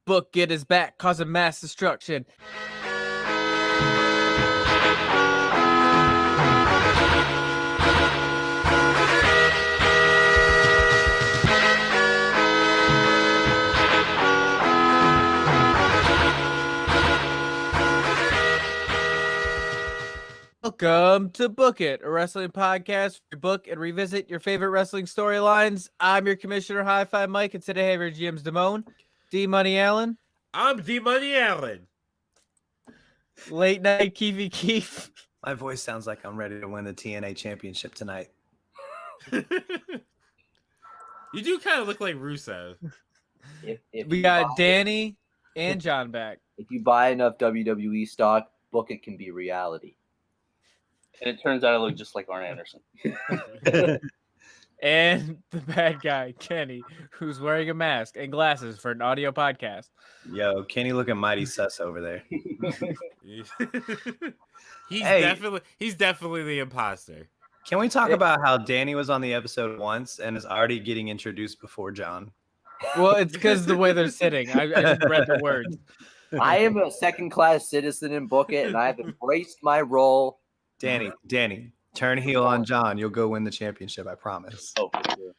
Book It is back, causing mass destruction. Welcome to Book It, a wrestling podcast where you book and revisit your favorite wrestling storylines. I'm your commissioner, Hi-Fi Mike, and today I have your GMs, Damone, D-Money Allen. I'm D-Money Allen. Late night Keefy Keef. My voice sounds like I'm ready to win the TNA championship tonight. You do kind of look like Rusev. If We you got buy- Danny and John back. If you buy enough WWE stock, Book It can be reality. And it turns out I look just like Arn Anderson. And the bad guy, Kenny, who's wearing a mask and glasses for an audio podcast. Yo, Kenny looking mighty sus over there. He's Hey. definitely the imposter. Can we talk about how Danny was on the episode once and is already getting introduced before John? Well, it's because the way they're sitting. I just read the words. I am a second-class citizen in Book It, and I've embraced my role. Danny, turn heel on John. You'll go win the championship, I promise. Oh, for sure.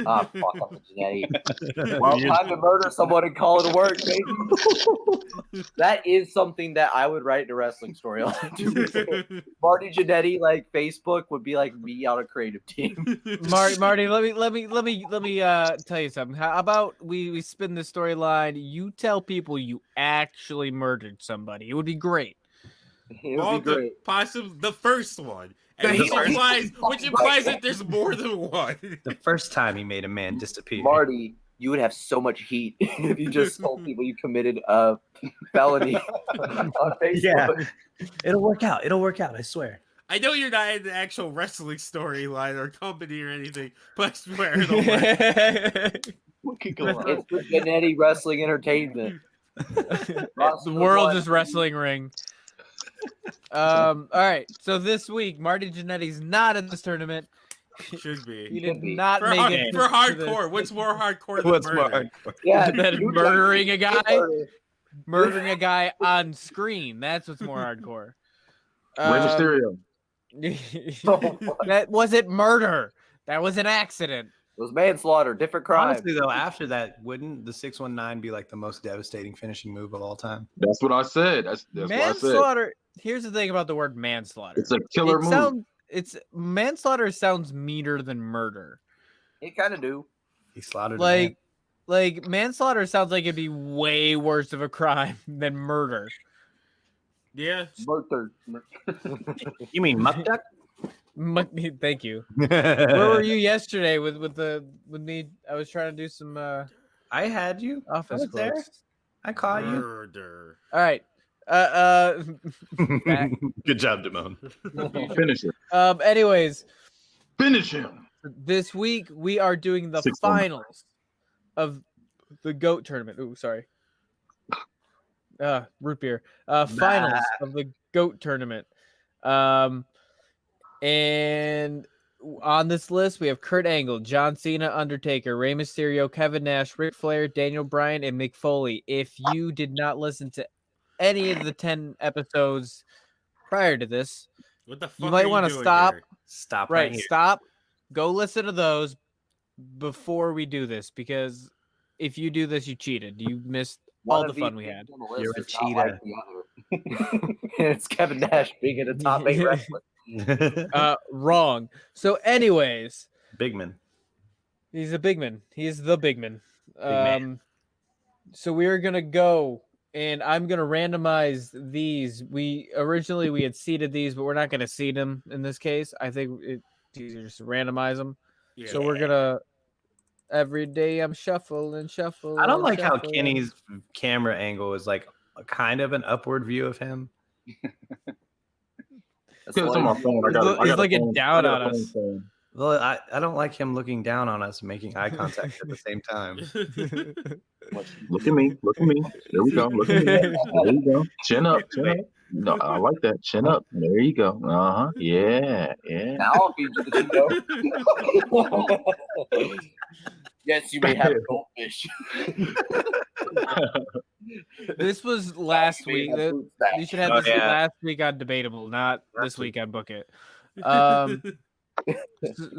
Ah, fuck up, Janetti. Well, time to murder someone and call it a work, baby. That is something that I would write in a wrestling storyline. Marty Jannetty, like Facebook, would be like me on a creative team. Marty, let me tell you something. How about we spin the storyline? You tell people you actually murdered somebody. It would be great. It would be great. Possibly the first one. And The which implies that there's more than one. The first time he made a man disappear. Marty, you would have so much heat if you just told people you committed a felony on Facebook. Yeah. It'll work out. I swear. I know you're not in the actual wrestling storyline or company or anything, but I swear it'll work. What could go wrong? It's the Jannetty Wrestling Entertainment. The world is wrestling ring. All right. So this week, Marty Jannetty's not in this tournament. Should be. He did be. not For, make hard, it for to hardcore, what's more hardcore than What's more murder? hardcore? Yeah, Than you murdering a guy. murder. Murdering a guy on screen. That's what's more hardcore. Rey Mysterio. That wasn't murder. That was an accident. It was manslaughter, different crime. Honestly, though, after that, wouldn't the 619 be like the most devastating finishing move of all time? That's what I said. That's what I said. Manslaughter. Here's the thing about the word manslaughter. It's a killer move. Manslaughter sounds meaner than murder. It kind of do. He slaughtered a man. Like manslaughter sounds like it'd be way worse of a crime than murder. Yeah. Murder. You mean muck duck? Thank you. Where were you yesterday with me? I was trying to do some I had you. office was there. clothes. I caught you. Murder. All right. Back. Good job, Damone. Finish it. Anyways, Finish him. this week we are doing the 619. finals of the GOAT tournament. Ooh, sorry. Root beer. Finals of the GOAT tournament. And on this list, we have Kurt Angle, John Cena, Undertaker, Rey Mysterio, Kevin Nash, Ric Flair, Daniel Bryan, and Mick Foley. If you did not listen to any of the 10 episodes prior to this, What the fuck you might want want to stop. Stop Right, here. stop. Go listen to those before we do this, because if you do this, you cheated. You missed all One the of fun these we had. on the list You're a is not like the other. And it's Kevin Nash being in the top 8 wrestler. Wrong. So, anyways, Bigman. he's a big man. He's the big man. man. So we're gonna go, and I'm gonna randomize these. We had seeded these, but we're not gonna seed them in this case. I think it's easier just to randomize them. Yeah. So we're gonna. Every day I'm shuffling. I don't like how Kenny's camera angle is like a kind of an upward view of him. That's Because it's on my why- phone. He's a looking phone- down I got on a phone us. phone. Well, I don't like him looking down on us, making eye contact at the same time. Look at me. Look at me. There we go. Look at me. There you go. Chin up. Chin up. No, I like that. Chin up. There you go. Uh huh. Yeah. Yeah. Now I'll feed you the Yes, you may have goldfish. This was last You may week. have You fruit snacks. should have Oh, this yeah. last week on Debatable, not this Last week. week on Book It. Um,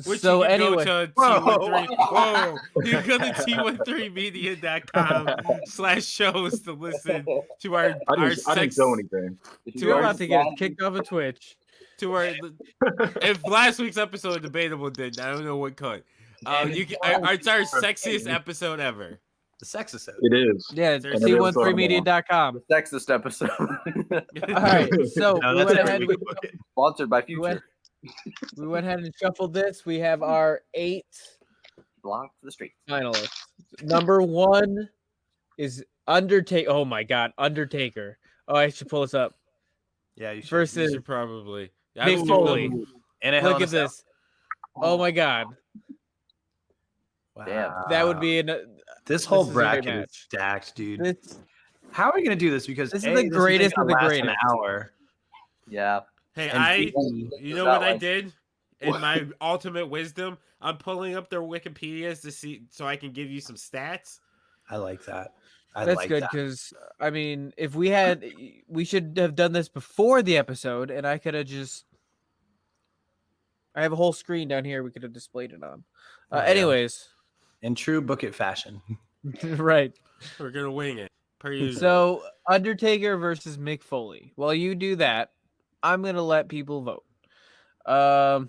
Which so you can anyway, go to Whoa. T13. Whoa, you can go to T13media.com/shows to listen to our I didn't sex show anything. you're about to get kicked off of Twitch. to our. If last week's episode Debatable did, I don't know what could. It's our sexiest episode ever. The sex episode. It is. Yeah, There's C13media.com. Sexist episode. All right, so No, we that's went every ahead. week. Sponsored by We went, Future. we went ahead and shuffled this. We have our 8 Belong to the street. finalists. Number 1 is Undertaker. Oh my God, Undertaker. Oh, I should pull this up. Yeah, you should. You Versus should probably. Mick Foley. And a Hell Look in a at Cell. this. Oh my God, Damn. that would be This whole this is a great bracket is match. stacked, dude. this. How are we gonna do this? Because This is A, the thing greatest of gonna the last An greatest. hour. Yeah. Hey, And you know what I did? In my ultimate wisdom, I'm pulling up their Wikipedias to see so I can give you some stats. I like that. I That's like good that. because I mean, if we should have done this before the episode, and I could have just. I have a whole screen down here we could have displayed it on. Oh, yeah. Anyways, In true book it fashion. right. We're gonna wing it per usual. So Undertaker versus Mick Foley. While you do that, I'm gonna let people vote. well,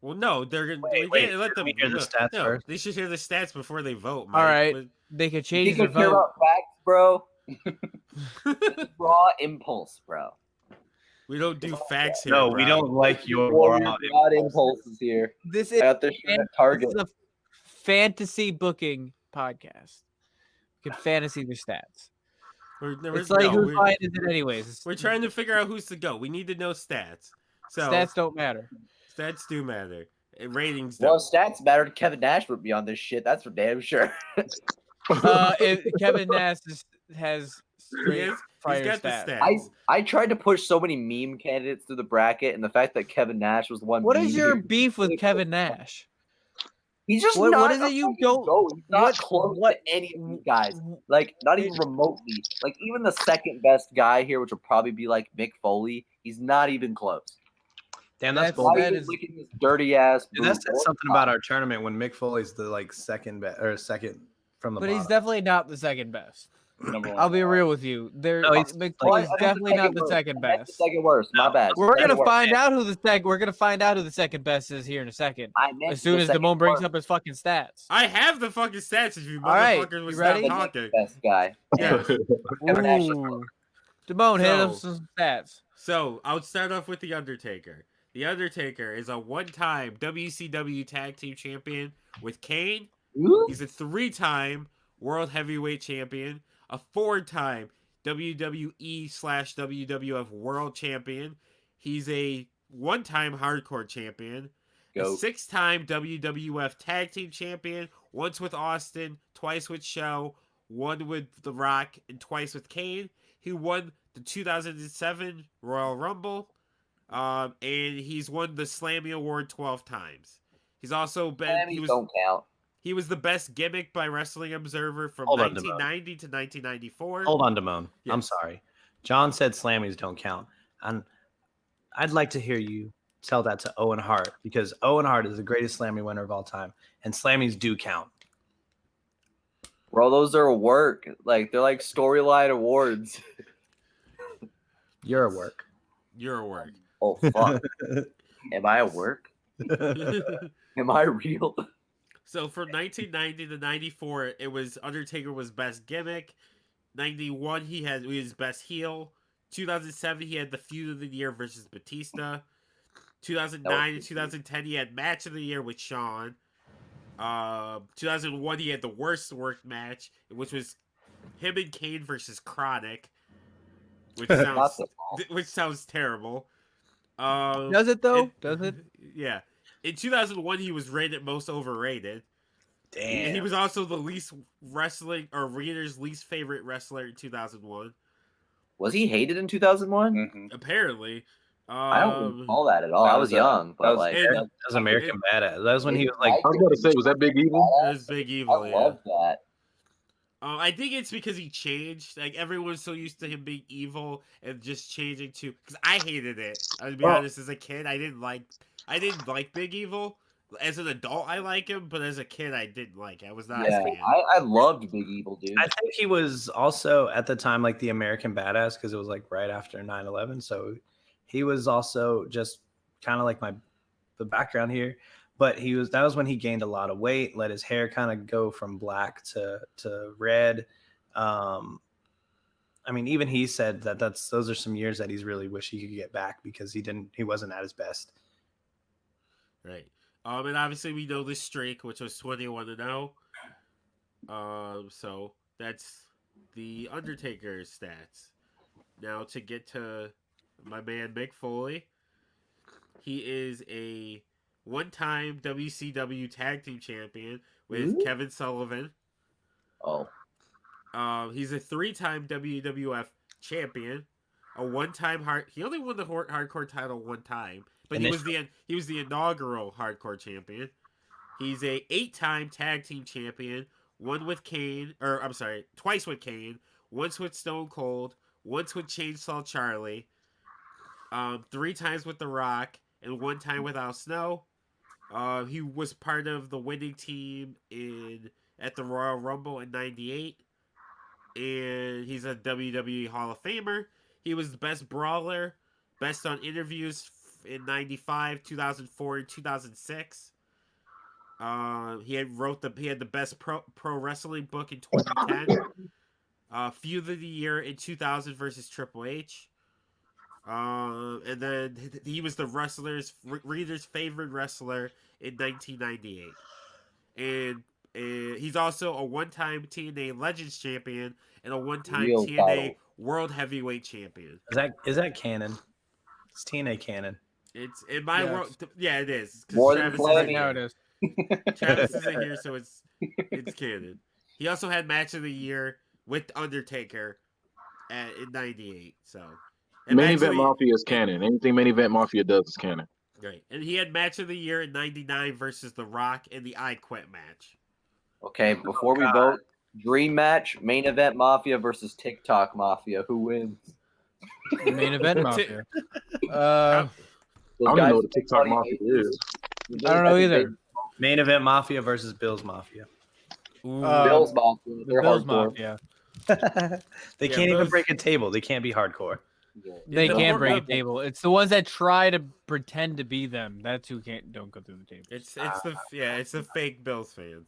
no, they're gonna Wait, we can't let should them we hear the no, stats no, first? They should hear the stats before they vote. All right. Mike. They could You change think their we care vote. about facts, bro? Raw impulse, bro. We don't do facts here. No, we bro. don't like your Warrior raw God impulses here. This I is, got this shit at this Target. is a fantasy booking podcast. You can fantasy their stats. It's like whose line is it anyways? we're trying to figure out who's to go. We need to know stats. So Stats don't matter. stats do matter. Ratings Well, don't. stats mattered. Kevin Nash would be on this shit. That's for damn sure. Kevin Nash has straight He's fire got the stats. stats. I tried to push so many meme candidates through the bracket, and the fact that Kevin Nash was the one. What is your meme- beef with Kevin Nash? He's just what not is it a you fucking don't- goat. He's not what- close what- to any of these guys. Like, not even remotely. Like, even the second best guy here, which will probably be like Mick Foley, he's not even close. Damn, that's That's- bold. Why that are you is- licking this dirty ass? Dude, that says something about our tournament when Mick Foley's the like second second from the But bottom. he's definitely not the second best. Number one. I'll be real with you. There, No, he's- McFoley's definitely not the second That's the best. second worst. My No. bad. We're Second gonna worst. find out who the We're gonna find out who the second best is here in a second. I meant As soon the as second Damone brings worst. up his fucking stats. I have the fucking stats if you All right, motherfuckers would you stop ready? talking. Best guy. Yeah. Kevin Nash is- Ooh. Damone, hit So- us some stats. So I'll start off with The Undertaker. The Undertaker is a one-time WCW Tag Team Champion with Kane. Ooh. He's a 3-time World Heavyweight Champion, a 4-time WWE/WWF World Champion. He's a 1-time Hardcore Champion, a Goat. 6-time WWF Tag Team Champion, once with Austin, twice with Show, one with The Rock, and twice with Kane. He won the 2007 Royal Rumble, and he's won the Slammy Award 12 times. He's also been Don't count. he was the best gimmick by Wrestling Observer from Hold on, 1990 to 1994. Hold on, Damone. I'm Yes. sorry. John said Slammies don't count. And I'd like to hear you tell that to Owen Hart because Owen Hart is the greatest Slammy winner of all time. And Slammies do count. Bro, those are work. Like, they're like storyline awards. You're a work. You're a work. Oh, fuck. Am I at work? Am I real? So from 1990 to 94, it was Undertaker was best gimmick. 91, he had his best heel. 2007, he had the feud of the year versus Batista. 2009 and 2010, he had match of the year with Shawn. 2001, he had the worst worked match, which was him and Kane versus Chronic, which Not sounds the fault. which sounds terrible. Does it though? and- Does it? Yeah. In 2001, he was rated most overrated. And he Damn. was also the least wrestling or reader's least favorite wrestler in 2001. Was he hated in 2001? Mhm. Apparently, I don't recall that at all. that I was, was young, that but was- like, it- That was American Badass. That was when he was like, I was about to say, was that Big Evil? It was Big Evil, I yeah. love that. I think it's because he changed. Like everyone's so used to him being evil and just changing to. Because I hated it. I'll be Well- honest. As a kid, I didn't like Big Evil. As an adult, I like him, but as a kid, I didn't like. I was not a Yeah, fan. I loved Big Evil, dude. I think he was also at the time like the American Badass because it was like right after 9/11. So he was also just kind of like the background here. But that was when he gained a lot of weight, let his hair kind of go from black to red. I mean, even he said that those are some years that he's really wish he could get back because he wasn't at his best. Right. And obviously we know this streak, which was 21-0. So that's the Undertaker's stats. Now to get to my man Mick Foley, he is a one-time WCW Tag Team Champion with Ooh. Kevin Sullivan. Oh, He's a three-time WWF champion. A one-time he only won the hardcore title one time, but he was the inaugural hardcore champion. He's a 8-time tag team champion. Twice with Kane. Once with Stone Cold. Once with Chainsaw Charlie. 3 times with The Rock, and 1 time with Al Snow. He was part of the winning team at the Royal Rumble in '98. And he's a WWE Hall of Famer. He was the best brawler, best on interviews in '95, 2004, and 2006. He had the best pro wrestling book in 2010. Feud of the Year in 2000 versus Triple H. And then he was the reader's favorite wrestler in 1998. And he's also a one-time TNA Legends champion and a one-time Real TNA title. World Heavyweight champion. Is that canon? It's TNA canon. It's in my Yes. world. Yeah, it is. 'Cause More than Travis Flammy. isn't Now here. it is. Travis isn't here, so it's canon. He also had Match of the Year with Undertaker in '98. So and Main Match of Event the- Mafia is canon. Anything Main Event Mafia does is canon. Right, and he had Match of the Year in '99 versus The Rock in the I Quit match. okay. Before we vote, dream match: Main Event Mafia versus TikTok Mafia. Who wins? Main event mafia. Those I don't even guys know what the make TikTok money Mafia faces. is. I don't know think either. Main Event Mafia versus Bills Mafia. Ooh. Bills Mafia. The They're Bills hardcore. mafia. They Yeah, can't even those- break a table. They can't be hardcore. They The can more- bring a table. It's the ones that try to pretend to be them. That's who don't go through the table. It's the fake Bills fans.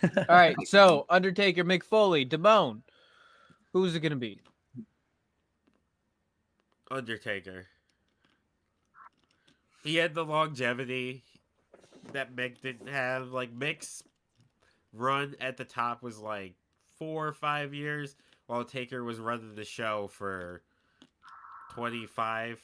All right, so Undertaker, Mick Foley, Damone. Who's it gonna be? Undertaker. He had the longevity that Mick didn't have. Like Mick's run at the top was like 4 or 5 years, while Taker was running the show for 25.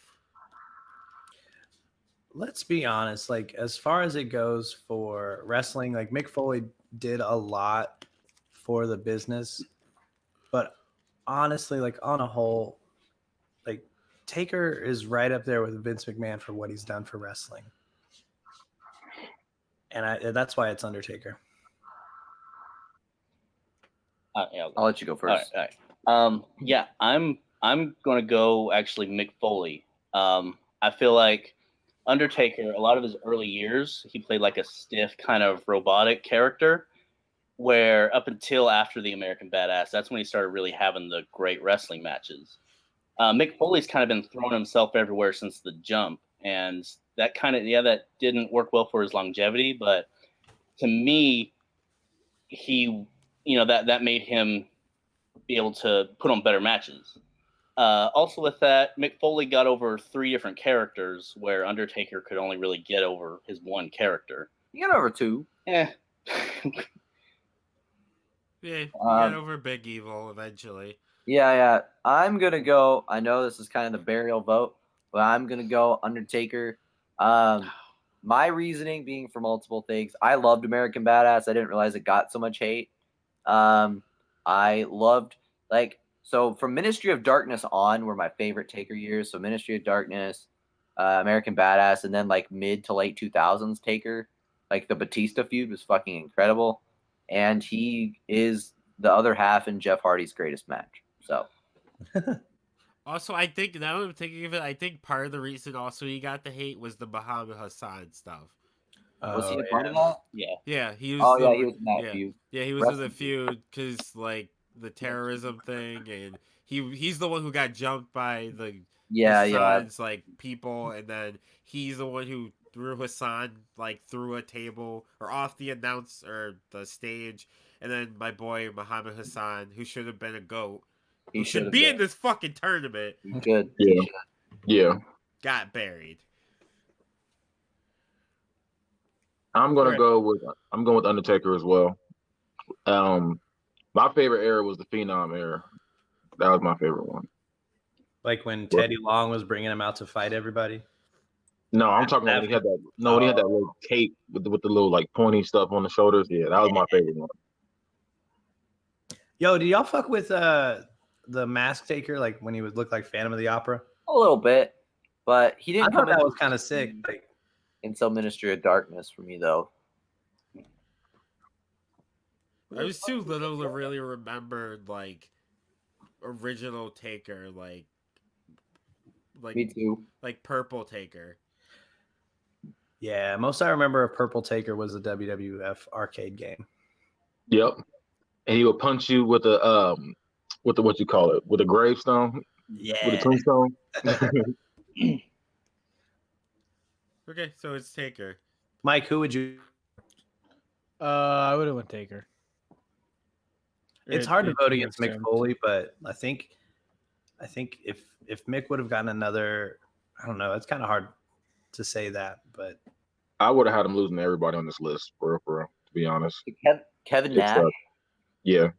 Let's be honest. Like as far as it goes for wrestling, like Mick Foley did a lot for the business, but honestly, like on a whole, like Taker is right up there with Vince McMahon for what he's done for wrestling, and that's why it's Undertaker. Yeah, I'll let you go first. all right. Yeah, I'm gonna go actually Mick Foley. I feel like Undertaker, a lot of his early years, he played like a stiff kind of robotic character, where up until after the American Badass, that's when he started really having the great wrestling matches. Mick Foley's kind of been throwing himself everywhere since the jump, and that that didn't work well for his longevity, but to me, he, that made him be able to put on better matches. Also with that, Mick Foley got over 3 different characters where Undertaker could only really get over his one character. You got over 2. Eh. Yeah, he Um, got over Big Evil eventually. Yeah. I'm gonna go. I know this is kind of the burial vote, but I'm gonna go Undertaker. My reasoning being for multiple things. I loved American Badass. I didn't realize it got so much hate. I loved so from Ministry of Darkness on were my favorite Taker years. So Ministry of Darkness, American Badass, and then like mid to late 2000s Taker. Like the Batista feud was fucking incredible, and he is the other half in Jeff Hardy's greatest match. So Also, I think now that I'm thinking of it, I think part of the reason also he got the hate was the Muhammad Hassan stuff. was he Oh, a part yeah. of that? Yeah. Yeah, he was. Oh the, yeah, he was in that yeah. feud. Yeah, he was Rest in the in peace. feud because like the terrorism thing, and he's the one who got jumped by the Yeah, Hassan's like people, and then he's the one who threw Hassan like through a table or off the the stage, and then my boy Muhammad Hassan, who should have been a goat, He who should should've be in been. this fucking tournament, He should. Yeah. Yeah. got buried. I'm going Right. with Undertaker as well. My favorite era was the Phenom era. That was my favorite one. Like when Teddy Long was bringing him out to fight everybody. No, I'm talking about when he had that. No, when he had that little cape with the little like pointy stuff on the shoulders. Yeah, that was my favorite one. Yo, do y'all fuck with the Mask Taker? Like when he would look like Phantom of the Opera? A little bit, but he I didn't thought come that in was kind of sick. Like, until Ministry of Darkness for me though. I was too little to really remember like original Taker, like Me too. like purple Taker. yeah, most I remember of Purple Taker was the WWF arcade game. Yep. And he would punch you with a with the what you call it, with a gravestone, with a Yeah. tombstone. Okay, so it's Taker. Mike, who would you? I would have went Taker. It's It- hard to it vote makes against Mick sense. Foley, but I think if Mick would have gotten another, I don't know, it's kind of hard to say that, but I would have had him losing to everybody on this list, for real, to be honest. Kevin It's, Nash. Yeah,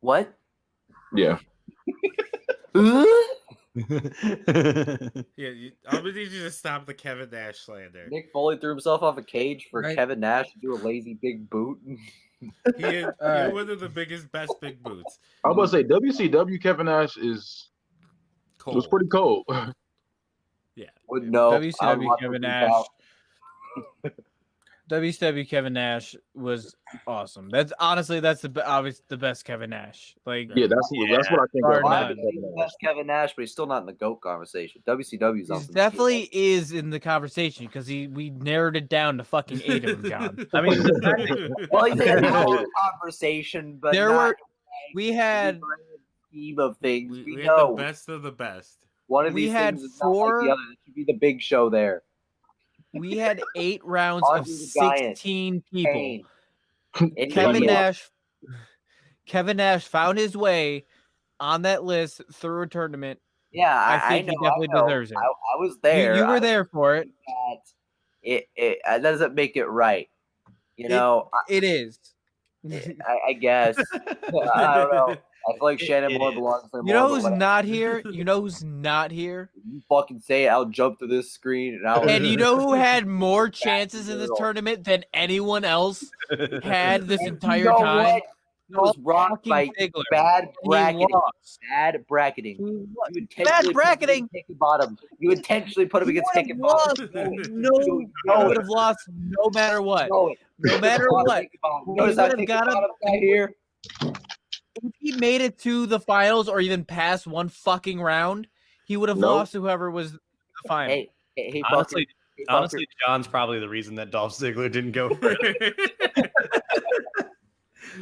What? yeah. Yeah, I'm gonna need you to stop the Kevin Nash slander. Nick Foley threw himself off a cage for Right. Kevin Nash to do a lazy big boot. He had Alright. one of the biggest, best big boots. I was about to say WCW Kevin Nash was Cold. pretty cold. Would know. WCW Kevin Nash. WCW Kevin Nash was awesome. That's honestly obviously the best Kevin Nash. Like Yeah, that's what I think. Bar of none. Might Kevin be the Nash. best Kevin Nash, but he's still not in the GOAT conversation. WCW's on he some definitely is in the conversation because we narrowed it down to fucking 8 of them, John. I mean, shit. Well, he's in the GOAT conversation, but There not were- in We the had grand scheme of things. we We had know the best of the best. one of we these had things is not like four- the other. It should be the big show there. 8 rounds of Andre the Giant, 16 people. Kane. Kevin Nash. Nash found his way on that list through a tournament. Yeah, I think he know, definitely I know. deserves it. I was there. You I were there for it. that it doesn't make it right. You know, It is. I guess. I don't know. I feel like Shannon Moore belongs there. You know more, who's but not here? You know who's not here? you fucking say it, I'll jump to this screen and I'll. And you know who had more chances in this girl. tournament than anyone else had this And entire you know time? what? He was rocked by Fucking Ziggler. bad And he bracketing. lost. Bad bracketing. He You lost. intentionally bracketing? put him against Hickenbottom. You intentionally put him He against would have lost. Hickenbottom. No, he would have lost no matter what. Know it. No matter what. Hickenbottom. He Notice how would have got him- Hickenbottom got here. If he made it to the finals or even past one fucking round, he would have Nope. lost to whoever was the final. Hey, honestly, fucker. honestly, John's probably the reason that Dolph Ziggler didn't go for it.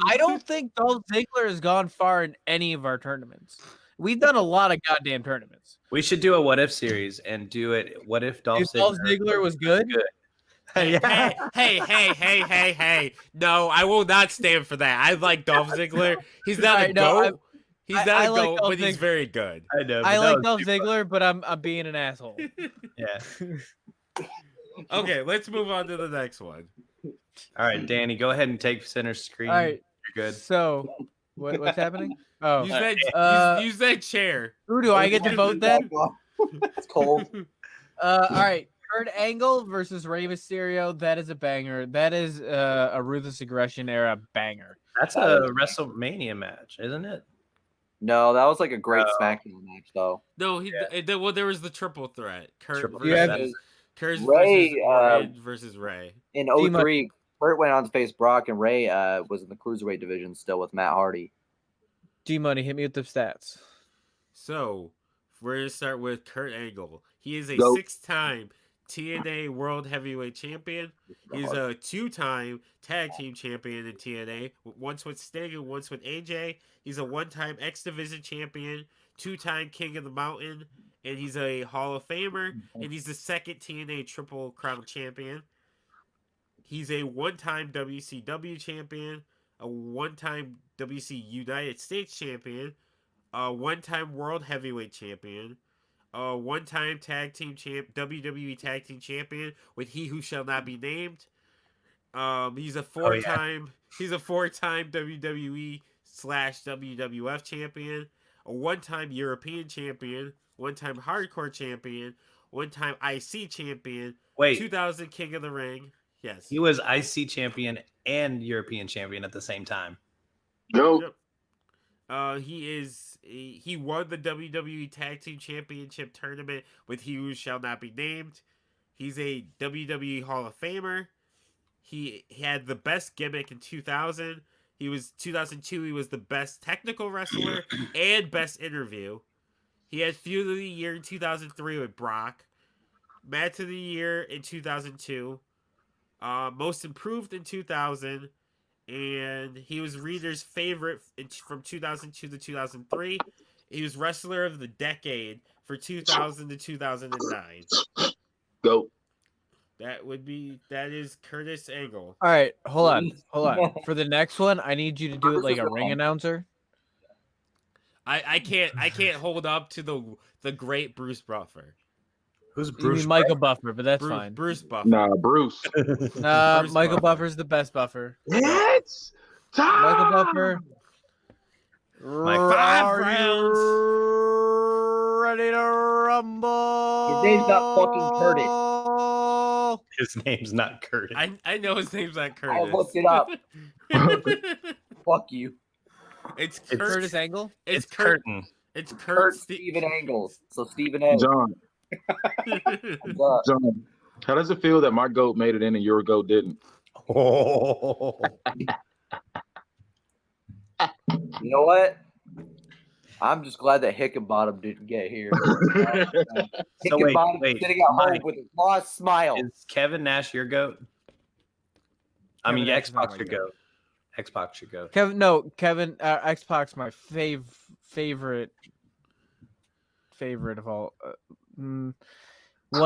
I don't think Dolph Ziggler has gone far in any of our tournaments. We've done a lot of goddamn tournaments. We should do a what if series and do it. What if Dolph If Dolph Ziggler? Ziggler was good, Hey. No, I will not stand for that. I like Dolph Ziggler. He's not a Alright, no, goat. He's not I a like goat, Dolph but he's Ziggler. very good. I know. I but that like was Dolph too fun. Ziggler, but I'm being an asshole. Yeah. Okay, let's move on to the next one. All right, Danny, go ahead and take center screen. All right, You're good. so what's happening? Oh, Use that chair. who do I get to vote then? It's cold. All right, Kurt Angle versus Rey Mysterio. That is a banger. That is a Ruthless Aggression era banger. That's a WrestleMania match, isn't it? No, that was like a great No. SmackDown match, though. No, well, there was the triple threat. Kurt Triple versus threat. Kurt Ray, versus Orton versus Ray. In D-Money. 03, Kurt went on to face Brock, and Ray was in the Cruiserweight division still with Matt Hardy. G-Money, hit me with the stats. So we're gonna start with Kurt Angle. He is a Go. 6-time TNA World Heavyweight Champion. He's a 2-time Tag Team Champion in TNA, once with Sting and once with AJ. He's a 1-time X Division Champion, 2-time King of the Mountain, and he's a Hall of Famer, and he's the 2nd TNA Triple Crown Champion. He's a 1-time WCW Champion, a 1-time WC United States Champion, a 1-time World Heavyweight Champion, a 1-time WWE Tag Team Champion with He Who Shall Not Be Named. He's a 4-time WWE / WWF Champion, a 1-time European Champion, 1-time Hardcore Champion, 1-time IC Champion, Wait, 2000 King of the Ring. Yes. he was IC champion and European champion at the same time. Go. Yep. He won the WWE Tag Team Championship tournament with He Who Shall Not Be Named. He's a WWE Hall of Famer. He had the best gimmick in 2000. 2002. He was the best technical wrestler and best interview. He had Feud of the Year in 2003 with Brock. Match of the Year in 2002. Most Improved in 2000. And he was readers' favorite from 2002 to 2003. He was Wrestler of the Decade for 2000 to 2009. Go. That is Curtis Angle. All right, hold on. For the next one, I need you to do it like a ring announcer. I can't hold up to the great Bruce Buffer. Who's You Bruce? mean Michael Buffer, but that's fine. Bruce Buffer. Nah, Bruce. Nah, Bruce Michael Buffer. Buffer's the best buffer. It's time. Michael Buffer. Mike, 5 Are rounds. you ready to rumble? His name's not fucking Curtis. His name's not Curtis. I know his name's not Curtis. I looked it up. Fuck you. It's It's Curtis. Angle? It's Kurt. Curtin. It's Kurt Kurt. Steven Angles. So Stephen A. John. What's up? John. How does it feel that my goat made it in and your goat didn't? Oh. You know what? I'm just glad that Hickenbottom didn't get here. So Hickenbottom wait, sitting at home Mike. with a lost smile. Is Kevin Nash your goat? I mean, Kevin Nash is not Xbox my your goat. goat. Xbox your goat. Kevin, Xbox, my favorite of all. One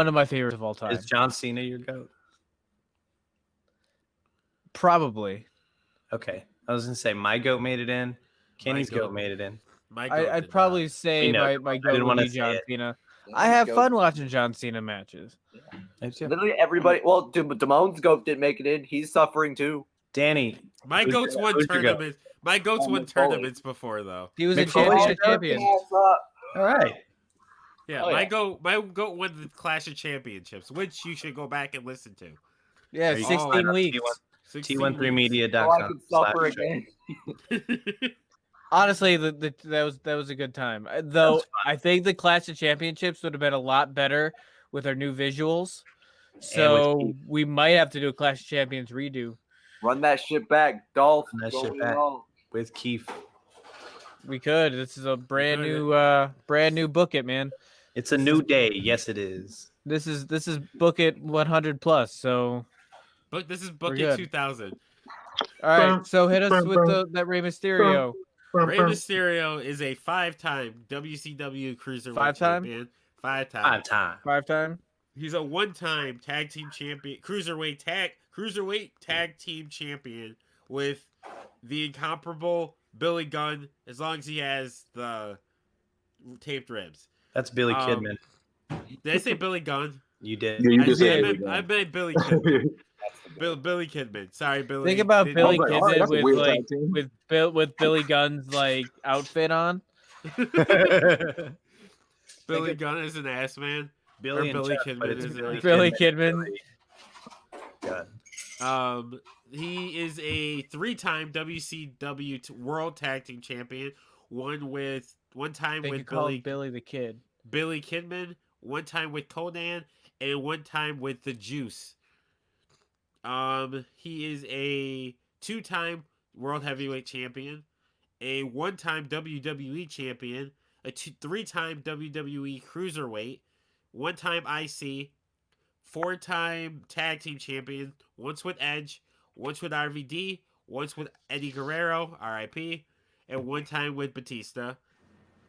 of my favorites of all time. Is John Cena your goat? Probably. Okay. I was gonna say my goat made it in. Kenny's goat. goat made it in. My goat I'd did probably say We know. my I goat didn't would wanna be say John it. Cena. I have fun watching John Cena matches. Literally everybody. Well, Damone's goat didn't make it in. He's suffering too. Danny. not. My Who's goat's your- won who's your goat? tournaments. My goat's won Foley. tournaments before though. He was a Mick Foley's championship your champion. All right. Yeah, Oh, my yeah. goat won the Clash of Championships, which you should go back and listen to. Yeah, There you go. 16 weeks. 16 T13 So I Media.com. can suffer again. Honestly, that was a good time. Though was I think the Clash of Championships would have been a lot better with our new visuals. So we might have to do a Clash of Champions redo. Run that shit back, Dolph. Run that Go shit in back. all. With Keith. We could. This is a brand could. new book it, man. It's a new day. Yes, it is. This is book it 100 plus. So But this is We're Book It good. 2000. all right. So hit us with that Rey Mysterio. Rey Mysterio is a 5-time WCW Cruiserweight 5-time? champion. 5-time. 5 time. 5-time. He's a 1-time tag team champion, cruiserweight tag team champion with the incomparable Billy Gunn, as long as he has the taped ribs. That's Billy Um, Kidman. Did I say Billy Gunn? You did. Yeah, you I just did. said I meant Billy Kidman. Billy Kidman. Sorry, Billy. Think about Didn't- Billy I was like, all right, Kidman that's a with weird like tag team. with Billy Gunn's like outfit on. Billy Gunn is an ass man. Billy, Or Billy and Jeff, Kidman but it's is Billy, it? Billy Kidman. Kidman. God. He is a 3-time WCW World Tag Team Champion, one time They with could call him Billy the Kid. Billy Kidman, one time with Conan, and one time with the Juice. He is a 2-time World Heavyweight Champion, a 1-time WWE Champion, a 3-time WWE Cruiserweight, 1-time IC, 4-time Tag Team Champion, once with Edge, once with RVD, once with Eddie Guerrero, RIP, and 1 time with Batista.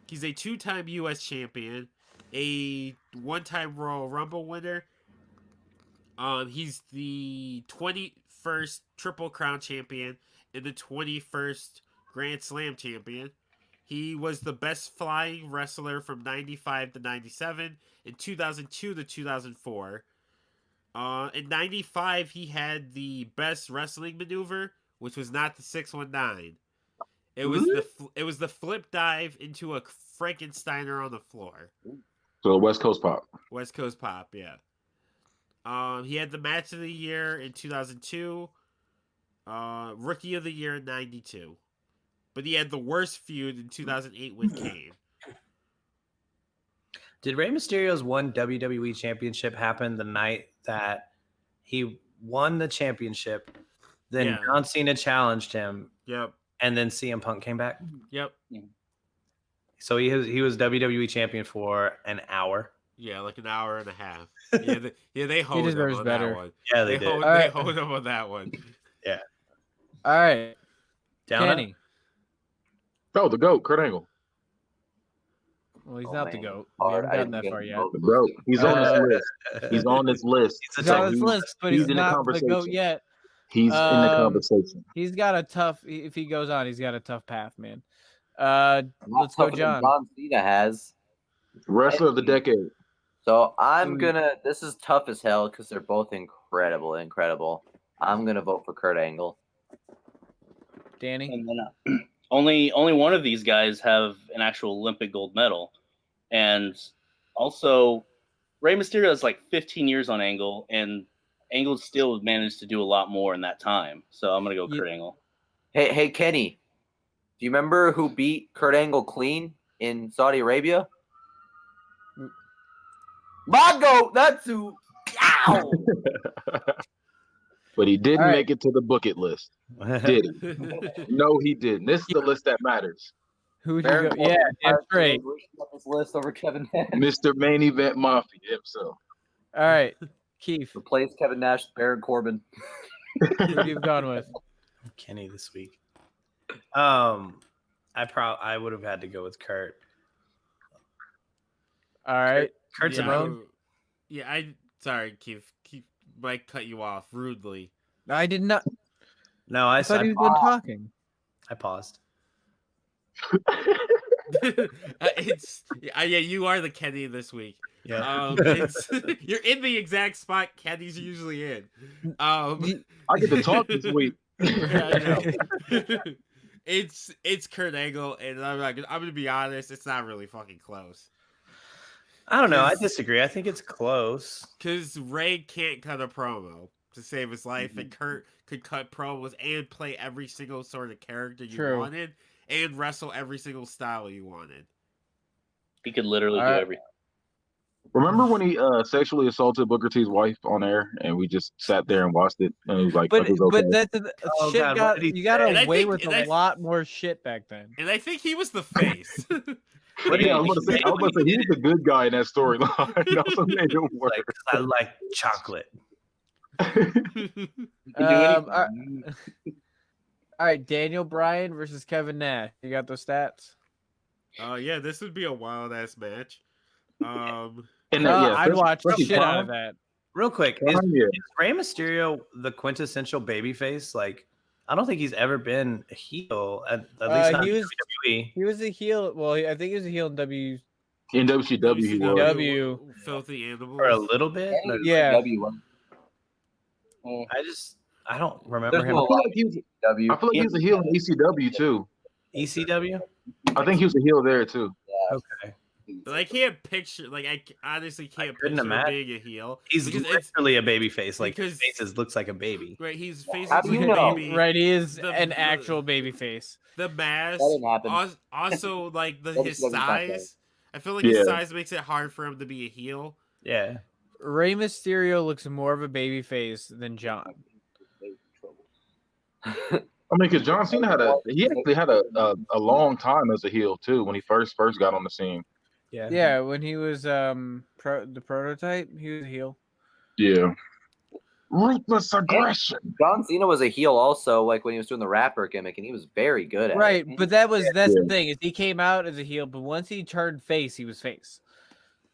He's a 2-time U.S. Champion, a 1-time Royal Rumble winner. He's the 21st Triple Crown Champion and the 21st Grand Slam Champion. He was the best flying wrestler from 95 to 97 and 2002 to 2004. In 95, he had the best wrestling maneuver, which was not the 619. It was the flip dive into a Frankensteiner on the floor. So West Coast Pop. West Coast Pop, yeah. He had the match of the year in 2002, rookie of the year in 92. But he had the worst feud in 2008 with Kane. Did Rey Mysterio's one WWE championship happen the night that he won the championship? Then Yeah. John Cena challenged him, Yep. and then CM Punk came back. Yep. So he was WWE champion for an hour. Yeah, like an hour and a half. Yeah, they honed him deserves on better. that one. Yeah, they did. Honed, All right. they honed him on that one. All right, Down Kenny. Oh, the GOAT, Kurt Angle. Well, he's Oh, not the man. GOAT. We Hard. haven't I gotten that didn't far get yet. vote. The GOAT. He's on this list. He's on this list. He's So on this list, but he's he's in the not the conversation. GOAT yet. He's in the Um, conversation. He's got a tough. If he goes on, he's got a tough path, man. Not Let's go, tougher than John. John Cena has. Wrestler of the decade. So I'm Mm. gonna. This is tough as hell because they're both incredible. I'm gonna vote for Kurt Angle. Danny. And then only one of these guys have an actual Olympic gold medal, and also Rey Mysterio is like 15 years on Angle, and Angle still managed to do a lot more in that time. So I'm gonna go Ye- Kurt Angle. Hey, Kenny. Do you remember who beat Kurt Angle clean in Saudi Arabia? My goat. That's who. Ow! But he didn't All right. make it to the bucket list. Did he? No, he didn't. This is the list that matters. Who do you Baron go? Yeah, Corbin that's great. on this list over Kevin Nash. Mr. Main Event Mafia himself. All right, Keith. Replace Kevin Nash with Baron Corbin. Who you've gone with? Kenny this week. I would have had to go with Kurt. All right, Kurt's yeah, a bone. Sorry, Keith. Mike cut you off rudely. I did not. No, I thought he was done talking. I paused. Yeah, you are the Kenny this week. Yeah. You're in the exact spot Kenny's usually in. I get to talk this week. Yeah, I know. It's Kurt Angle, and I'm gonna be honest, it's not really fucking close. I don't know. I disagree. I think it's close. Because Ray can't cut a promo to save his life, and Mm-hmm. Kurt could cut promos and play every single sort of character you True. wanted, and wrestle every single style you wanted. He could literally do All right. everything. Remember when he sexually assaulted Booker T's wife on air, and we just sat there and watched it, and it was like, But it was okay. but that's Oh, shit. God, what did he You got say? And I away think- with and a I- lot more shit back then. And I think he was the face. What do Yeah, I you was about to say, he was the good guy in that storyline. That's what made it work. like? 'Cause I like chocolate. He can do anything. All right, Daniel Bryan versus Kevin Nash. You got those stats? Yeah, this would be a wild ass match. And yeah, I'd watch the especially shit out of Prime. that. Real quick, is Yeah. Rey Mysterio the quintessential babyface? Like, I don't think he's ever been a heel, at least not he in was- WWE. He was a heel. Well, I think he was a heel in W. In WCW, he was. W. Filthy animals. For a little bit. but Yeah. I don't remember There's him. no I feel like he was, W. I feel like he was a heel in ECW too. ECW. I think he was a heel there too. Okay. But I can't picture, like, honestly can't couldn't picture him imagine. being a heel. He's because it's literally a baby face. Like his because- face looks like a baby. right. He's facing How do you like know? a baby. Right, he is The- an the- actual baby face. The mask. That didn't happen. Also, like That his doesn't count, size. I feel like his Yeah. size makes it hard for him to be a heel. Yeah. Rey Mysterio looks more of a baby face than John. I mean, because John Cena he actually had a long time as a heel too when he first got on the scene. Yeah. Yeah, when he was the prototype, he was a heel. Yeah. Ruthless aggression. John Cena was a heel also, like when he was doing the rapper gimmick, and he was very good at Right, it. but that's Yeah. the thing is he came out as a heel, but once he turned face, he was face.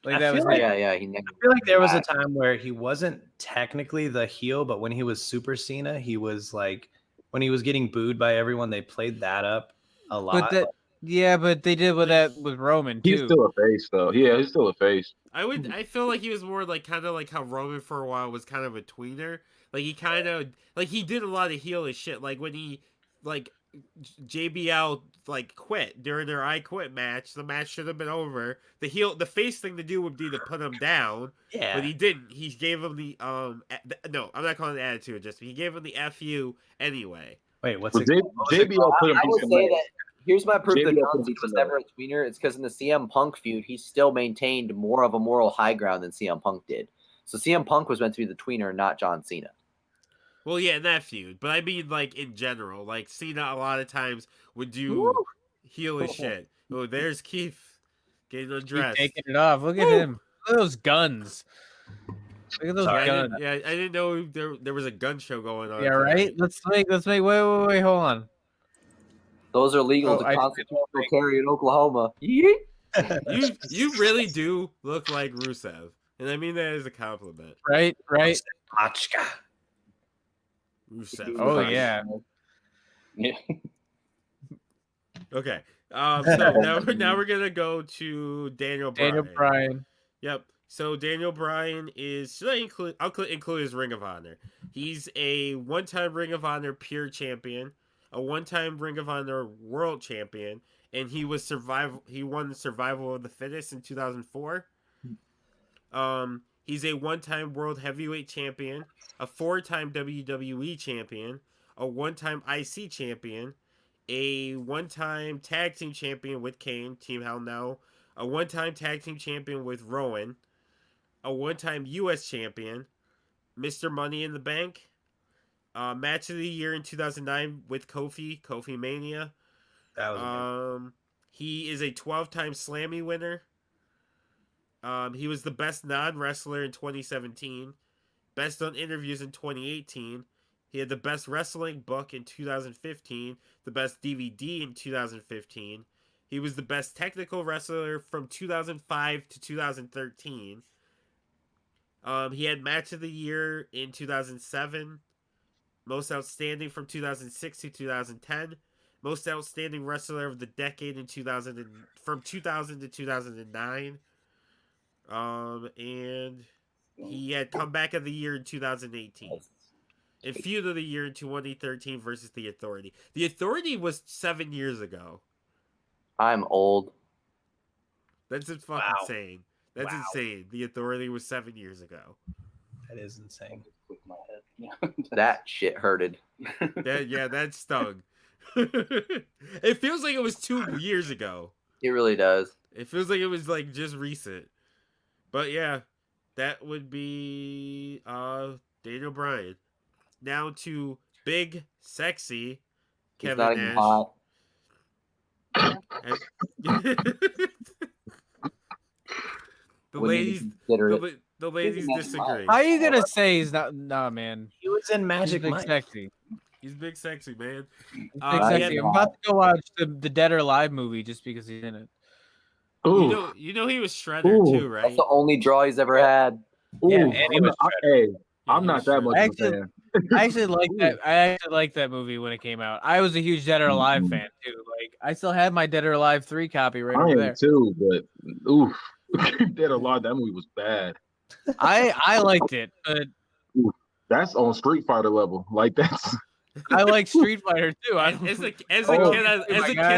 Like I that was feel like- it. Yeah, he never. I feel like there was a time where he wasn't technically the heel, but when he was Super Cena, he was like when he was getting booed by everyone, they played that up a lot. But that yeah, but they did with that with Roman too. He's still a face though. Yeah, he's still a face. I feel like he was more like kind of like how Roman for a while was kind of a tweener. Like he kind of like he did a lot of heelish shit. Like when he like JBL like quit during their I Quit match. The match should have been over. The face thing to do would be to put him down, yeah. but he didn't. He gave him the no, I'm not calling it attitude adjustment. He gave him the FU anyway. Wait, what's But it called? What was it JBL put him I will in say that here's my proof that JBL John Cena was never a tweener. It's because in the CM Punk feud, he still maintained more of a moral high ground than CM Punk did. So CM Punk was meant to be the tweener, not John Cena. Well, yeah, in that feud, but I mean like in general. Like Cena a lot of times would do heelish shit. Oh, there's Keith getting Keep undressed. taking it off. Look at him. Look at those guns. Look at those Sorry, guns. I didn't know there was a gun show going on. Yeah, tonight. right. Let's make. Wait. Hold on. Those are legal Oh, to I- constitutional carry in Oklahoma. Yeet. You really do look like Rusev, and I mean that as a compliment. Right. Pachka. Rusev. Oh yeah. Yeah. Okay. So now we're gonna go to Daniel Bryan. Daniel Bryan. Yep. So Daniel Bryan is should I include? I'll include his Ring of Honor. He's a one-time Ring of Honor Pure Champion, a one-time Ring of Honor World Champion, and he was survival. He won the Survival of the Fittest in 2004. He's a one-time World Heavyweight Champion, a four-time WWE Champion, a one-time IC Champion, a one-time Tag Team Champion with Kane, Team Hell No, a one-time Tag Team Champion with Rowan, a one-time U.S. Champion, Mr. Money in the Bank, Match of the Year in 2009 with Kofi Mania. That was He is a 12-time Slammy winner. He was the best non-wrestler in 2017, best on interviews in 2018. He had the best wrestling book in 2015, the best DVD in 2015. He was the best technical wrestler from 2005 to 2013. He had Match of the Year in 2007, Most Outstanding from 2006 to 2010, Most Outstanding Wrestler of the Decade in from 2000 to 2009. And he had Comeback of the Year in 2018. And Feud of the Year in 2013 versus The Authority. The Authority was 7 years ago. I'm old. That's fucking Wow. insane. That's Wow. insane. The Authority was 7 years ago. that is insane. With my head. Yeah. That shit hurted. That stung. It feels like it was 2 years ago. It really does. It feels like it was like just recent. But yeah, that would be Daniel Bryan. Now to big, sexy He's Kevin not even Nash. hot. The Wouldn't ladies, even consider it. the ladies Nash is disagree. How are you gonna say he's not? Nah, man. He was in He's Magic big Mike. sexy. He's big, sexy man. Big Yeah, sexy. I'm about to go watch the Dead or Alive movie just because he's in it. Ooh, You know he was Shredder Ooh. too, right? That's the only draw he's ever had. ooh. Yeah, and he was Hey, Yeah, I'm he not was that Shredder. much of a Actually- fan. I actually like that. I actually liked that movie when it came out. I was a huge Dead or Alive Mhm. fan too. Like I still have my Dead or Alive 3 copy right I over am there. too, but oof, Dead or Alive, that movie was bad. I liked it, but That's on Street Fighter level. Like that's I like Street Fighter too. I As don't, a Oh, kid,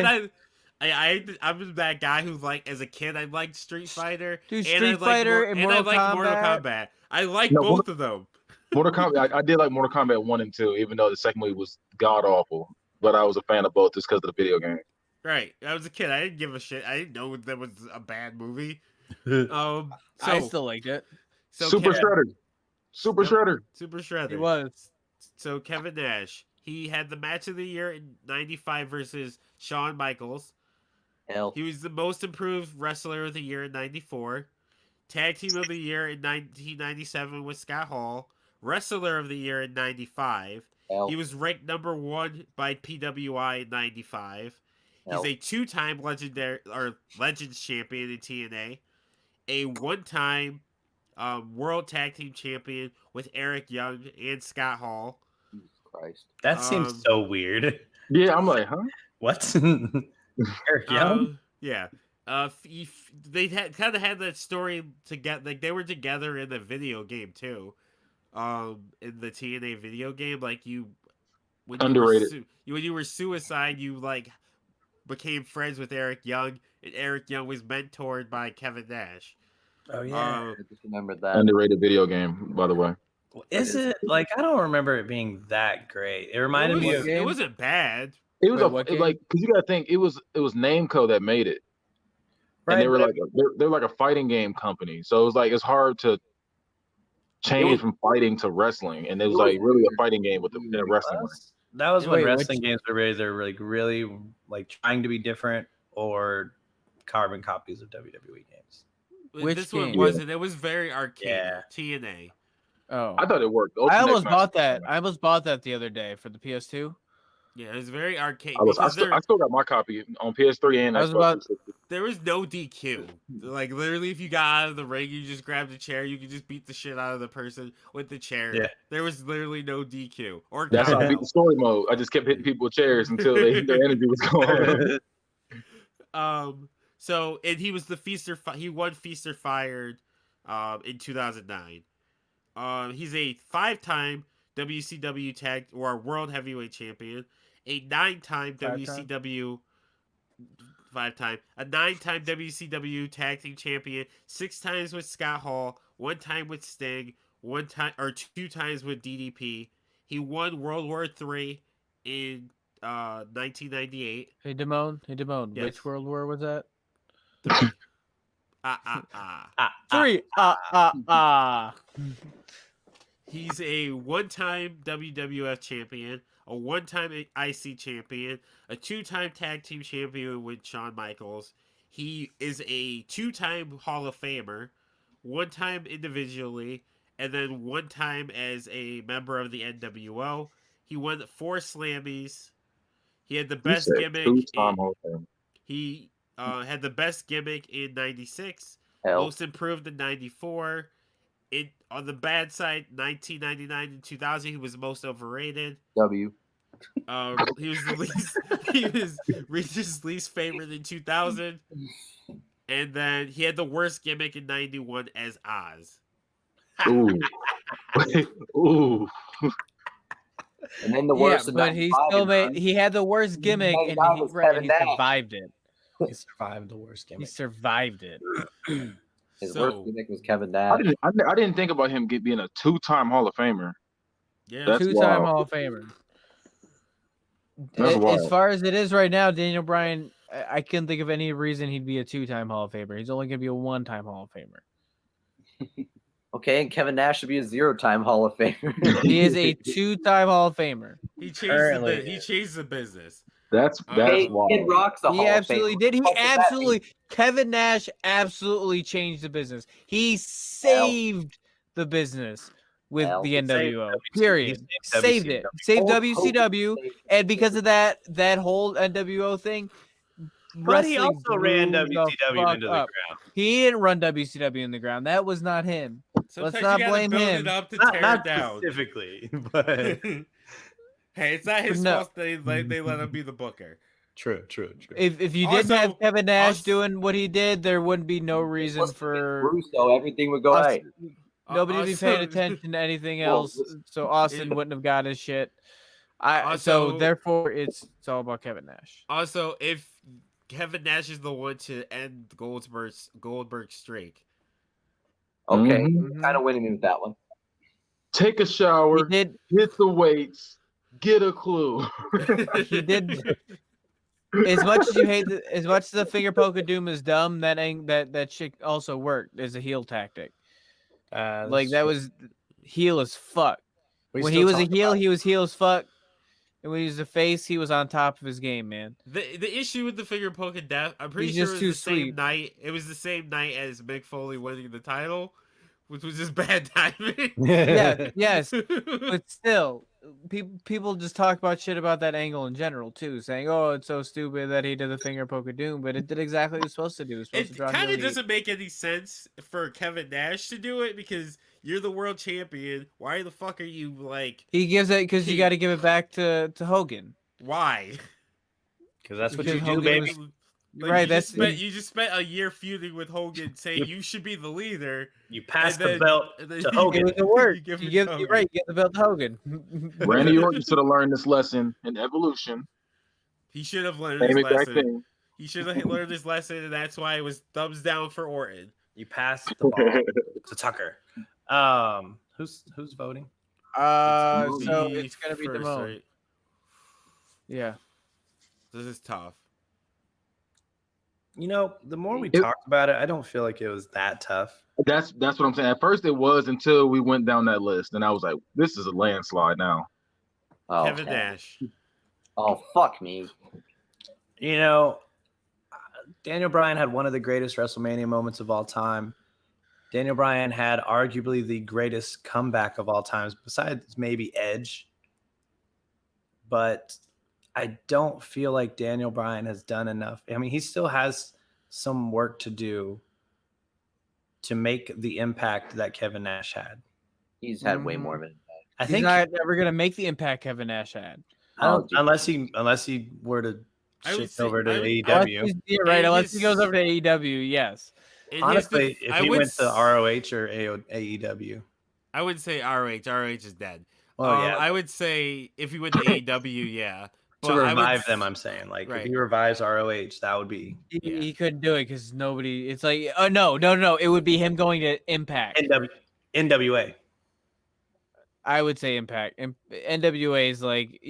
my I'm that guy who like as a kid I liked Street Fighter, Dude, and I Street liked Fighter and I Mortal like Mortal Kombat. Kombat. I like No, both of them. Mortal Kombat. I did like Mortal Kombat 1 and 2, even though the second movie was god awful. But I was a fan of both just because of the video game. Right. I was a kid. I didn't give a shit. I didn't know that was a bad movie. I So still liked it. Super Shredder. Super Yep. Shredder. Super Shredder. It was. So Kevin Nash, he had the match of the year in '95 versus Shawn Michaels. Hell, He was the most improved wrestler of the year in '94. Tag team of the year in 1997 with Scott Hall. Wrestler of the year in '95. hell, He was ranked number 1 by PWI in '95. hell. He's a 2-time legendary or Legends champion in TNA, a 1-time World Tag Team champion with Eric Young and Scott Hall. Jesus Christ. That seems Um, so weird. Yeah, I'm like, huh? What? Eric Young? Yeah. They had kind of had that story together. Like they were together in the video game too. In the TNA video game, like when Underrated. when you were Suicide, you like became friends with Eric Young, and Eric Young was mentored by Kevin Nash. Oh yeah. Uh, I just remembered that. Underrated video game, by the way. Is it like I don't remember it being that great? It reminded me of it wasn't bad. It was Wait, what game? like because you gotta think it was Namco that made it, and they were but like they're like a fighting game company, so it was like it's hard to change from fighting to wrestling, and it was like really a fighting game with in a wrestling way. that was when Wait, wrestling which- games were really like trying to be different or carbon copies of WWE games. Which This one game? wasn't. It was very arcade. Yeah. TNA. Oh. I thought it worked. I almost bought that. I almost bought that the other day for the PS2. Yeah, it was very arcade. I because still got my copy on PS3 and I was Xbox about- 360. there was no DQ. Like literally, if you got out of the ring, you just grabbed a chair. You could just beat the shit out of the person with the chair. Yeah. There was literally no DQ or That's how I count beat the story mode. I just kept hitting people with chairs until their energy was gone. out. So and he was the he won Feast or Fired, in 2009. He's a 5-time WCW tag or World Heavyweight Champion, a 9-time WCW. 5-time, a 9-time WCW Tag Team Champion, 6 times with Scott Hall, 1 time with Sting, 2 times with DDP. He won World War III in 1998. Hey Damone. Yes. Which World War was that? 3. 3. He's a 1-time WWF champion, a 1-time IC champion, a 2-time tag team champion with Shawn Michaels. He is a 2-time Hall of Famer, 1 time individually, and then 1 time as a member of the NWO. He won 4 Slammies. He had the best gimmick. He had the best gimmick in '96. Hell, Most improved in '94. On the bad side, 1999 and 2000, he was most overrated. W. He was the least. He was Reach's least favorite in 2000, and then he had the worst gimmick in '91 as Oz. Ooh. Ooh. And then the Yeah, worst. in but he 95 still and made. 90. He had the worst gimmick, and 99 he, was right, Kevin he Nash. survived it. He survived the worst He gimmick. survived it. His So- worst gimmick was Kevin Nash. I didn't think about him being a 2-time Hall of Famer. Yeah, That's 2-time wild. Hall of Famer. That's As wild. far as it is right now, Daniel Bryan, I can't think of any reason he'd be a 2-time Hall of Famer. He's only going to be a 1-time Hall of Famer. Okay, and Kevin Nash should be a 0-time Hall of Famer. He is a 2-time Hall of Famer. he changed Currently, he changed the business. That's Hey, wild. Kid Rock's a Hall He of absolutely Famer. did. He What does that mean? absolutely. Kevin Nash absolutely changed the business. He saved the business with Hell. the He saved NWO. WCW. Period. Saved it. Saved WCW, and because of that whole NWO thing, But he wrestling also ran blew the WCW fuck into the up. ground. He didn't run WCW in the ground. That was not him. Sometimes not you gotta blame build him. it up to Not, tear not it down. specifically, but Hey, it's not his No. fault they let him be the booker. true. If you didn't Also- have Kevin Nash also- doing what he did, there wouldn't be no reason Listen to for Russo, everything would go us- right. nobody would be paying Also- attention to anything Well, else. So Austin it- wouldn't have got his shit. So Also- therefore, it's all about Kevin Nash. Also, if Kevin Nash is the one to end Goldberg's streak. Okay, Mhm. kind of winning me with that one. Take a He shower, did. hit the weights, get a clue. He did. As much as you hate, as much as the finger poke of doom is dumb, that shit also worked as a heel tactic. Like that was heel as fuck. When he was a heel, he was heel as fuck. And when he was a face, he was on top of his game, man. The issue with the finger poke of death, I'm pretty He's sure just it was too the same sweet. night. It was the same night as Mick Foley winning the title, which was just bad timing. Yeah, yes, but still, people just talk about shit about that angle in general too, saying, "Oh, it's so stupid that he did the finger poke of doom," but it did exactly what it was supposed to do. It was supposed to It draw kind heel of heat. doesn't make any sense for Kevin Nash to do it because you're the world champion. Why the fuck are you like? He gives it because you got to give it back to Hogan. Why? Because that's what Because you do, Hogan baby. was- Like, right, you just spent a year feuding with Hogan, saying you should be the leader. You pass and the then- belt and then to you- Hogan. It was a word. You give You it give, to you're Hogan. right. You get the belt to Hogan. Randy Orton should have learned this lesson in Evolution. He should have learned Same his exact lesson. thing. He should have learned his lesson, and that's why it was thumbs down for Orton. You pass the ball to Tucker. Who's voting? So Me it's gonna be first, Damone. right? Yeah. This is tough. You know, the more we It- talked about it, I don't feel like it was that tough. That's what I'm saying. At first it was until we went down that list, and I was like, "This is a landslide now." Oh, Kevin okay. Nash. Oh, fuck me. You know, Daniel Bryan had one of the greatest WrestleMania moments of all time. Daniel Bryan had arguably the greatest comeback of all times, besides maybe Edge. But I don't feel like Daniel Bryan has done enough. I mean, he still has some work to do to make the impact that Kevin Nash had. He's had way Mhm. more of it. I He's think not ever gonna make the impact Kevin Nash had. I don't, Oh, dude. unless he were to I would shift say- over to I would- AEW. You're right. And Unless he his- goes over to AEW, yes. In Honestly, his def- if I he would went to s- ROH or AEW. I would say ROH. ROH is dead. Well, yeah, I would say if he went to AEW, yeah. to But I would revive s- them, I'm saying. Like, Right. if he revives ROH, that would be Yeah. He couldn't do it because nobody. It's like, oh no. It would be him going to Impact. NWA. I would say Impact. NWA is like,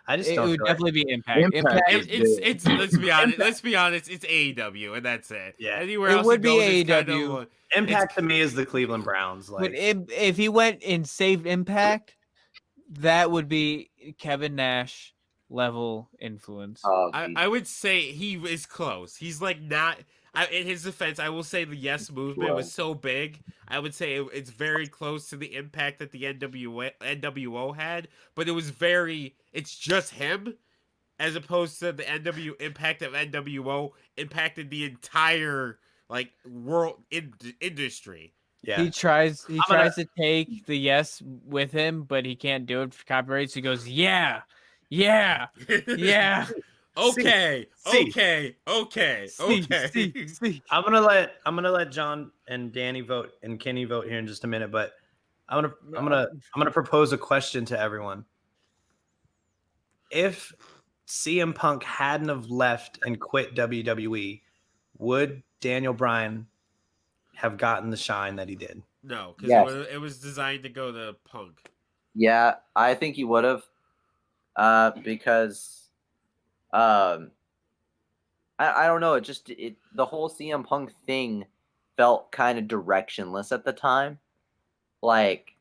I just it don't would feel like, definitely be Impact. Impact Impact. is It's let's be honest. Let's be honest. It's AEW, and that's it. Yeah. Anywhere It else would it be goes, it's kind of, AEW. Impact to me is the Cleveland Browns. But Like, if he went and saved Impact, that would be Kevin Nash level influence. Oh, I would say he is close. He's like not. In his defense, I will say the Yes movement was so big. I would say it's very close to the impact that the NWO had, but it was very. It's just him, as opposed to the impact of NWO impacted the entire like world industry. yeah. He tries gonna- to take the Yes with him, but he can't do it for copyright. So he goes, yeah. Okay. See. Okay. See. I'm gonna let John and Danny vote and Kenny vote here in just a minute, but I'm gonna propose a question to everyone. If CM Punk hadn't have left and quit WWE, would Daniel Bryan have gotten the shine that he did? No, because Yes. it was designed to go to Punk. yeah, I think he would have. Because I don't know, the whole CM Punk thing felt kind of directionless at the time. Like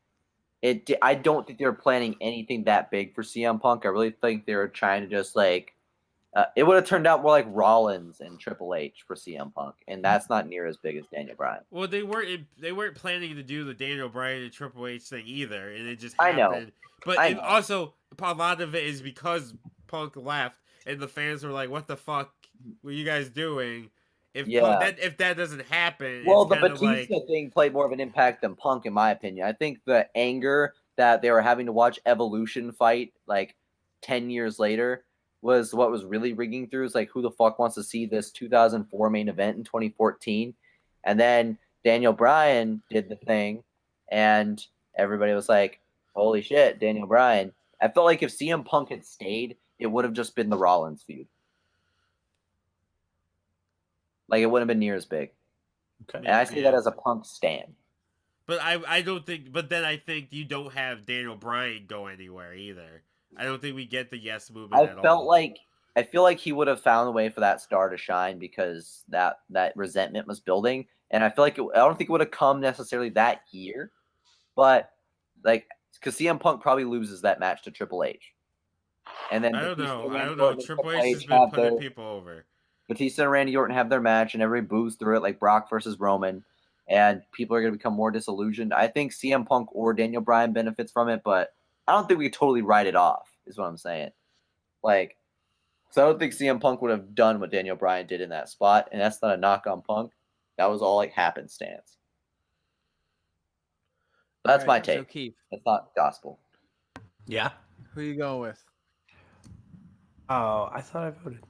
I don't think they were planning anything that big for CM Punk. I really think they were trying to just like it would have turned out more like Rollins and Triple H for CM Punk, and that's not near as big as Daniel Bryan. Well, they weren't planning to do the Daniel Bryan and Triple H thing either, and it just I know. happened. But I it know. also a lot of it is because Punk left, and the fans were like, "What the fuck were you guys doing?" If Yeah. if that doesn't happen, Well, it's the kind of Batista like, thing played more of an impact than Punk, in my opinion. I think the anger that they were having to watch Evolution fight like 10 years later was what was really ringing through. It's like, who the fuck wants to see this 2004 main event in 2014? And then Daniel Bryan did the thing, and everybody was like, holy shit, Daniel Bryan. I felt like if CM Punk had stayed, it would have just been the Rollins feud. Like it wouldn't have been near as big. Okay. And I say that as a Punk stan. But I don't think. But then I think you don't have Daniel Bryan go anywhere either. I don't think we get the yes movement at all. I feel like he would have found a way for that star to shine because that resentment was building, and I feel like I don't think it would have come necessarily that year, but like because CM Punk probably loses that match to Triple H, and then I don't Batista know. and I Randy don't know. Orton and Triple Triple H has H been have putting their- people over. Batista and Randy Orton have their match, and everybody boos through it like Brock versus Roman, and people are going to become more disillusioned. I think CM Punk or Daniel Bryan benefits from it, but I don't think we could totally write it off. Is what I'm saying. Like, so I don't think CM Punk would have done what Daniel Bryan did in that spot, and that's not a knock on Punk. That was all like happenstance. That's my Alright, so take. Keith, That's not gospel. Yeah. who you going with? Oh, I thought I voted.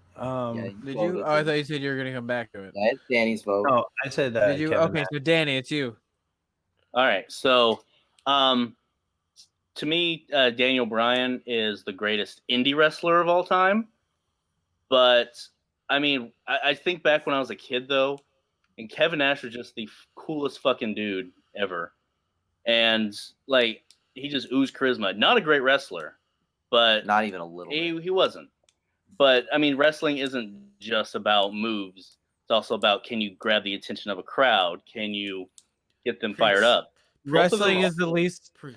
Did you? Oh, I thought you said you were gonna come back to it. Yeah, it's Danny's vote. Oh, I said Did you? Kevin Okay, Nash. so Danny, it's you. All right, so to me, Daniel Bryan is the greatest indie wrestler of all time. But I mean, I think back when I was a kid though, and Kevin Nash was just the coolest fucking dude ever, and like he just oozed charisma. Not a great wrestler, but Not even a little bit. he wasn't. But I mean, wrestling isn't just about moves. It's also about, can you grab the attention of a crowd? Can you get them fired up? Both of them Wrestling is the least, Preach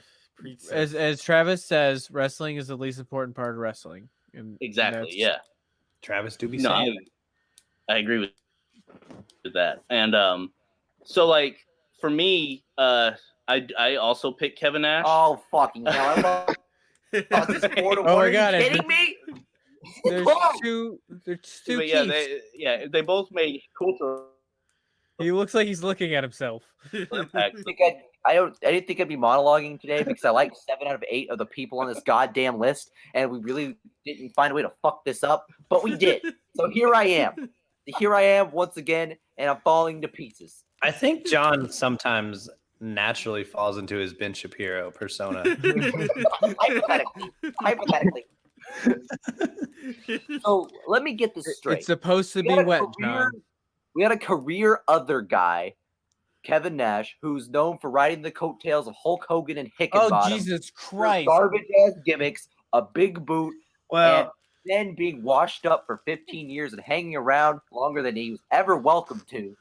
as Travis says, wrestling is the least important part of wrestling. And Exactly. that's- Yeah. Travis do be No, saying it. I agree with that. And so like for me, I also picked Kevin Nash. Oh fucking hell! I love this 4-1. Oh my Are you God, kidding me? There's Whoa! two. There's two. But yeah, Keiths. they both made cool He looks like he's looking at himself. impacts. I didn't think I'd be monologuing today because I like 7 out of 8 of the people on this goddamn list, and we really didn't find a way to fuck this up, but we did. So here I am. Here I am once again, and I'm falling to pieces. I think John sometimes naturally falls into his Ben Shapiro persona. Hypothetically. So let me get this straight. It's supposed to We be had a wet, career- John. We had a career other guy, Kevin Nash, who's known for riding the coattails of Hulk Hogan and Hickenbottom. Oh Jesus for Christ! garbage ass gimmicks, a big boot, and Well, then being washed up for 15 years and hanging around longer than he was ever welcome to.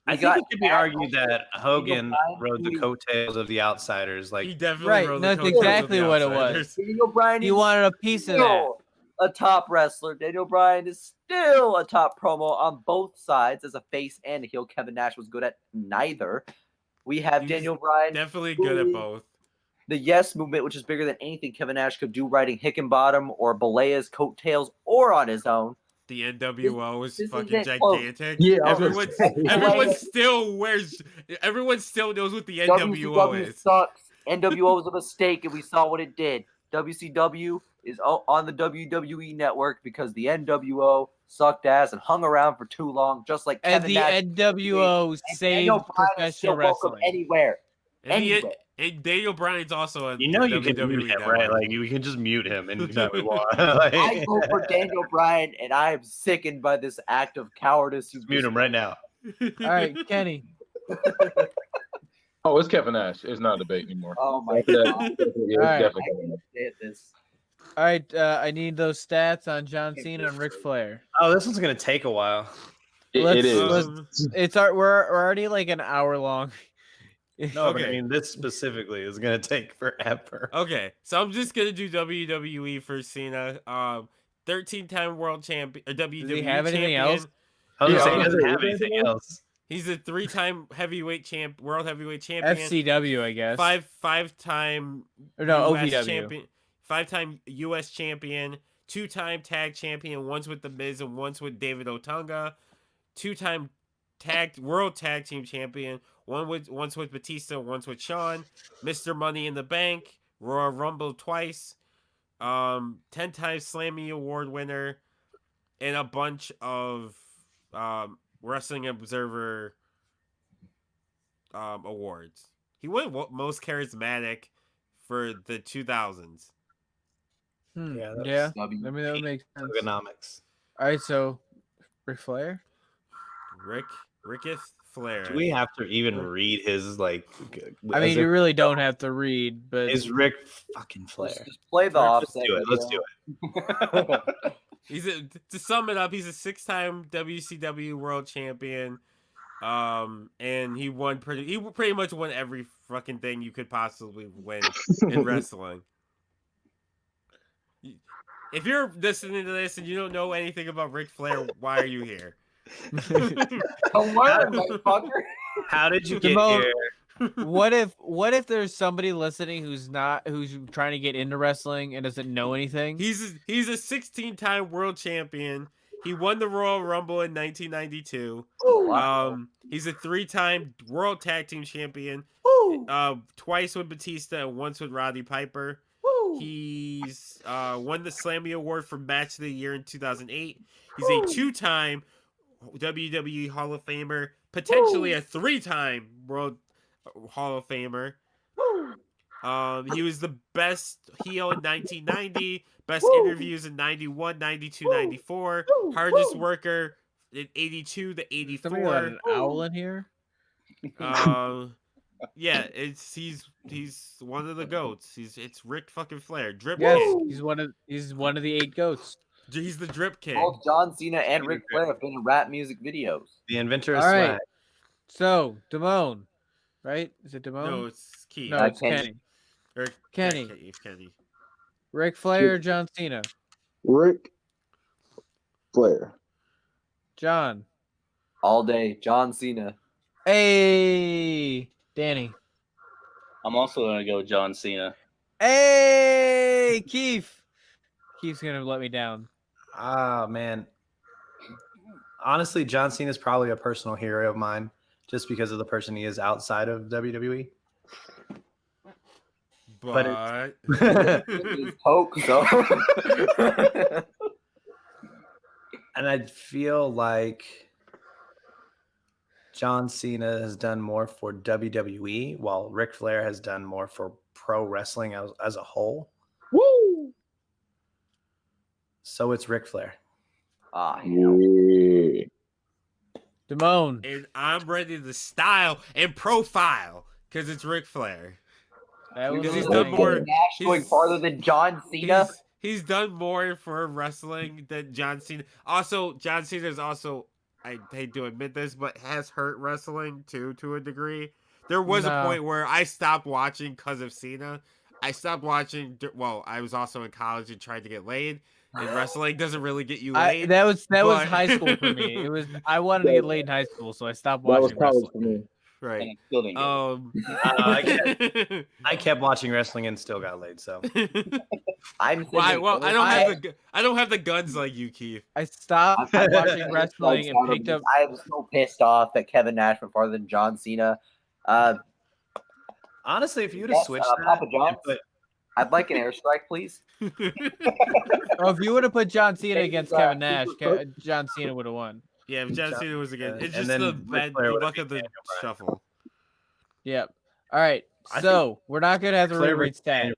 I We think got it could be Nash argued that Hogan Bryan, rode the who- coattails of the Outsiders. He Like, definitely Right, rode the that's coattails of exactly the what it was. Outsiders. Daniel Bryan He is wanted a piece of that. still a top wrestler. Daniel Bryan is still a top promo on both sides as a face and a heel. Kevin Nash was good at neither. We have He was Daniel Bryan, Definitely good at Ooh. both. the Yes Movement, which is bigger than anything Kevin Nash could do, riding Hickenbottom or Belea's coattails or on his own. The NWO is this fucking isn't close. gigantic. Yeah, I was everyone, gonna say. everyone still wears. Everyone still knows what the NWO WCW is. sucks. NWO was a mistake, and we saw what it did. WCW is on the WWE network because the NWO sucked ass and hung around for too long, just like And Kevin the Nash. NWO And saved Daniel Bryan is still professional welcome wrestling. anywhere. And, Anyway. and Daniel Bryan's also on you know, the you can WWE mute him, network. right? Like, we can just mute him anytime we want. Like, I go for Daniel Bryan, and I am sickened by this act of cowardice. just mute him right now. All right, Kenny. Oh, it's Kevin Nash. It's not a debate anymore. Oh my After that, god! it's All right. definitely I Kevin can't Nash. stand this. All right, I need those stats on John Cena and Ric Flair. Oh, this one's gonna take a while. It Let's- is. let's- It's we're already like an hour long. No, but I Okay. mean, this specifically is gonna take forever. Okay, so I'm just gonna do WWE for Cena. 13-time world champion, or WWE he have anything champion. else? I was gonna say, Yeah. he doesn't have anything else. He's a 3-time world heavyweight champion. FCW, I guess. Five-time Or no, US OVW. champion, 5-time US champion, 2-time tag champion, once with The Miz and once with David Otunga, 2-time world tag team champion, once with Batista, once with Shawn, Mr. Money in the Bank, Royal Rumble twice, 10-time Slammy Award winner, and a bunch of Wrestling Observer awards. He won most charismatic for the 2000s. Yeah, Yeah. that's I mean, that would make sense. Ergonomics. All right, so Ric Flair. Ricketh Flair. Do we have to even read his like? I mean, you really don't have to read, but Is Rick fucking Flair? Just play the Let's offset. do it. Let's do it. To sum it up, he's a 6-time WCW World Champion. And he pretty much won every fucking thing you could possibly win in wrestling. If you're listening to this and you don't know anything about Ric Flair, why are you here? Don't learn, motherfucker. How did you get Simone, here? what if there's somebody listening who's trying to get into wrestling and doesn't know anything? He's a 16-time world champion. He won the Royal Rumble in 1992. He's a 3-time World Tag Team Champion. Twice with Batista and once with Roddy Piper. He's won the Slammy Award for Match of the Year in 2008. He's a 2-time WWE Hall of Famer, potentially a 3-time World Hall of Famer. He was the best heel in 1990, best interviews in 91, 92, 94, hardest worker in 82 to 84. Somebody got an owl in here. Yeah, he's one of the goats. It's Ric fucking Flair, Drip Yes, King. he's one of the 8 goats. He's the Drip King. Both John Cena and Ric Flair have been in rap music videos. The inventor of All right. swag. So Damone, right? Is it Damone? No, it's Keith. No, it's Kenny. Kenny. Or Kenny. Yeah, Kenny. Ric Flair, or John Cena. Ric Flair. John. All day, John Cena. Hey, Danny. I'm also gonna go John Cena. Hey, Keith. Keith's gonna let me down. Ah, man. Honestly, John Cena is probably a personal hero of mine just because of the person he is outside of WWE. But His poke, so. And I feel like John Cena has done more for WWE while Ric Flair has done more for pro wrestling as a whole. Woo! So it's Ric Flair. Yeah. Damone. and I'm ready to style and profile because it's Ric Flair. That was Because he's a done good more- one. Nash going he's- farther than John Cena. He's done more for wrestling than John Cena. Also, John Cena is also, I hate to admit this, but has hurt wrestling too to a degree. There was a No. point where I stopped watching because of Cena. I stopped watching. Well, I was also in college and tried to get laid, and wrestling doesn't really get you laid. That was but- high school for me. It was I wanted to get laid in high school, so I stopped That was watching college wrestling. for me. Right. And I still didn't get it. I kept watching wrestling and still got laid. So I'm Why? thinking- Well, I don't have the guns like you, Keith. I stopped I'm- watching wrestling and picked up. I am so pissed off that Kevin Nash went farther than John Cena. honestly, if you would have Yes, switched Papa that, John's. but I'd like an airstrike, please. Oh, if you would have put John Cena against Thanks, Kevin Nash, Super John Cena would have won. Yeah, if John Cena was again. It's and just then the Ric bad Flair would've luck beat of the Daniel Bryan. shuffle. Yep. All right. I So we're not gonna have to Flair reread versus stats. Daniel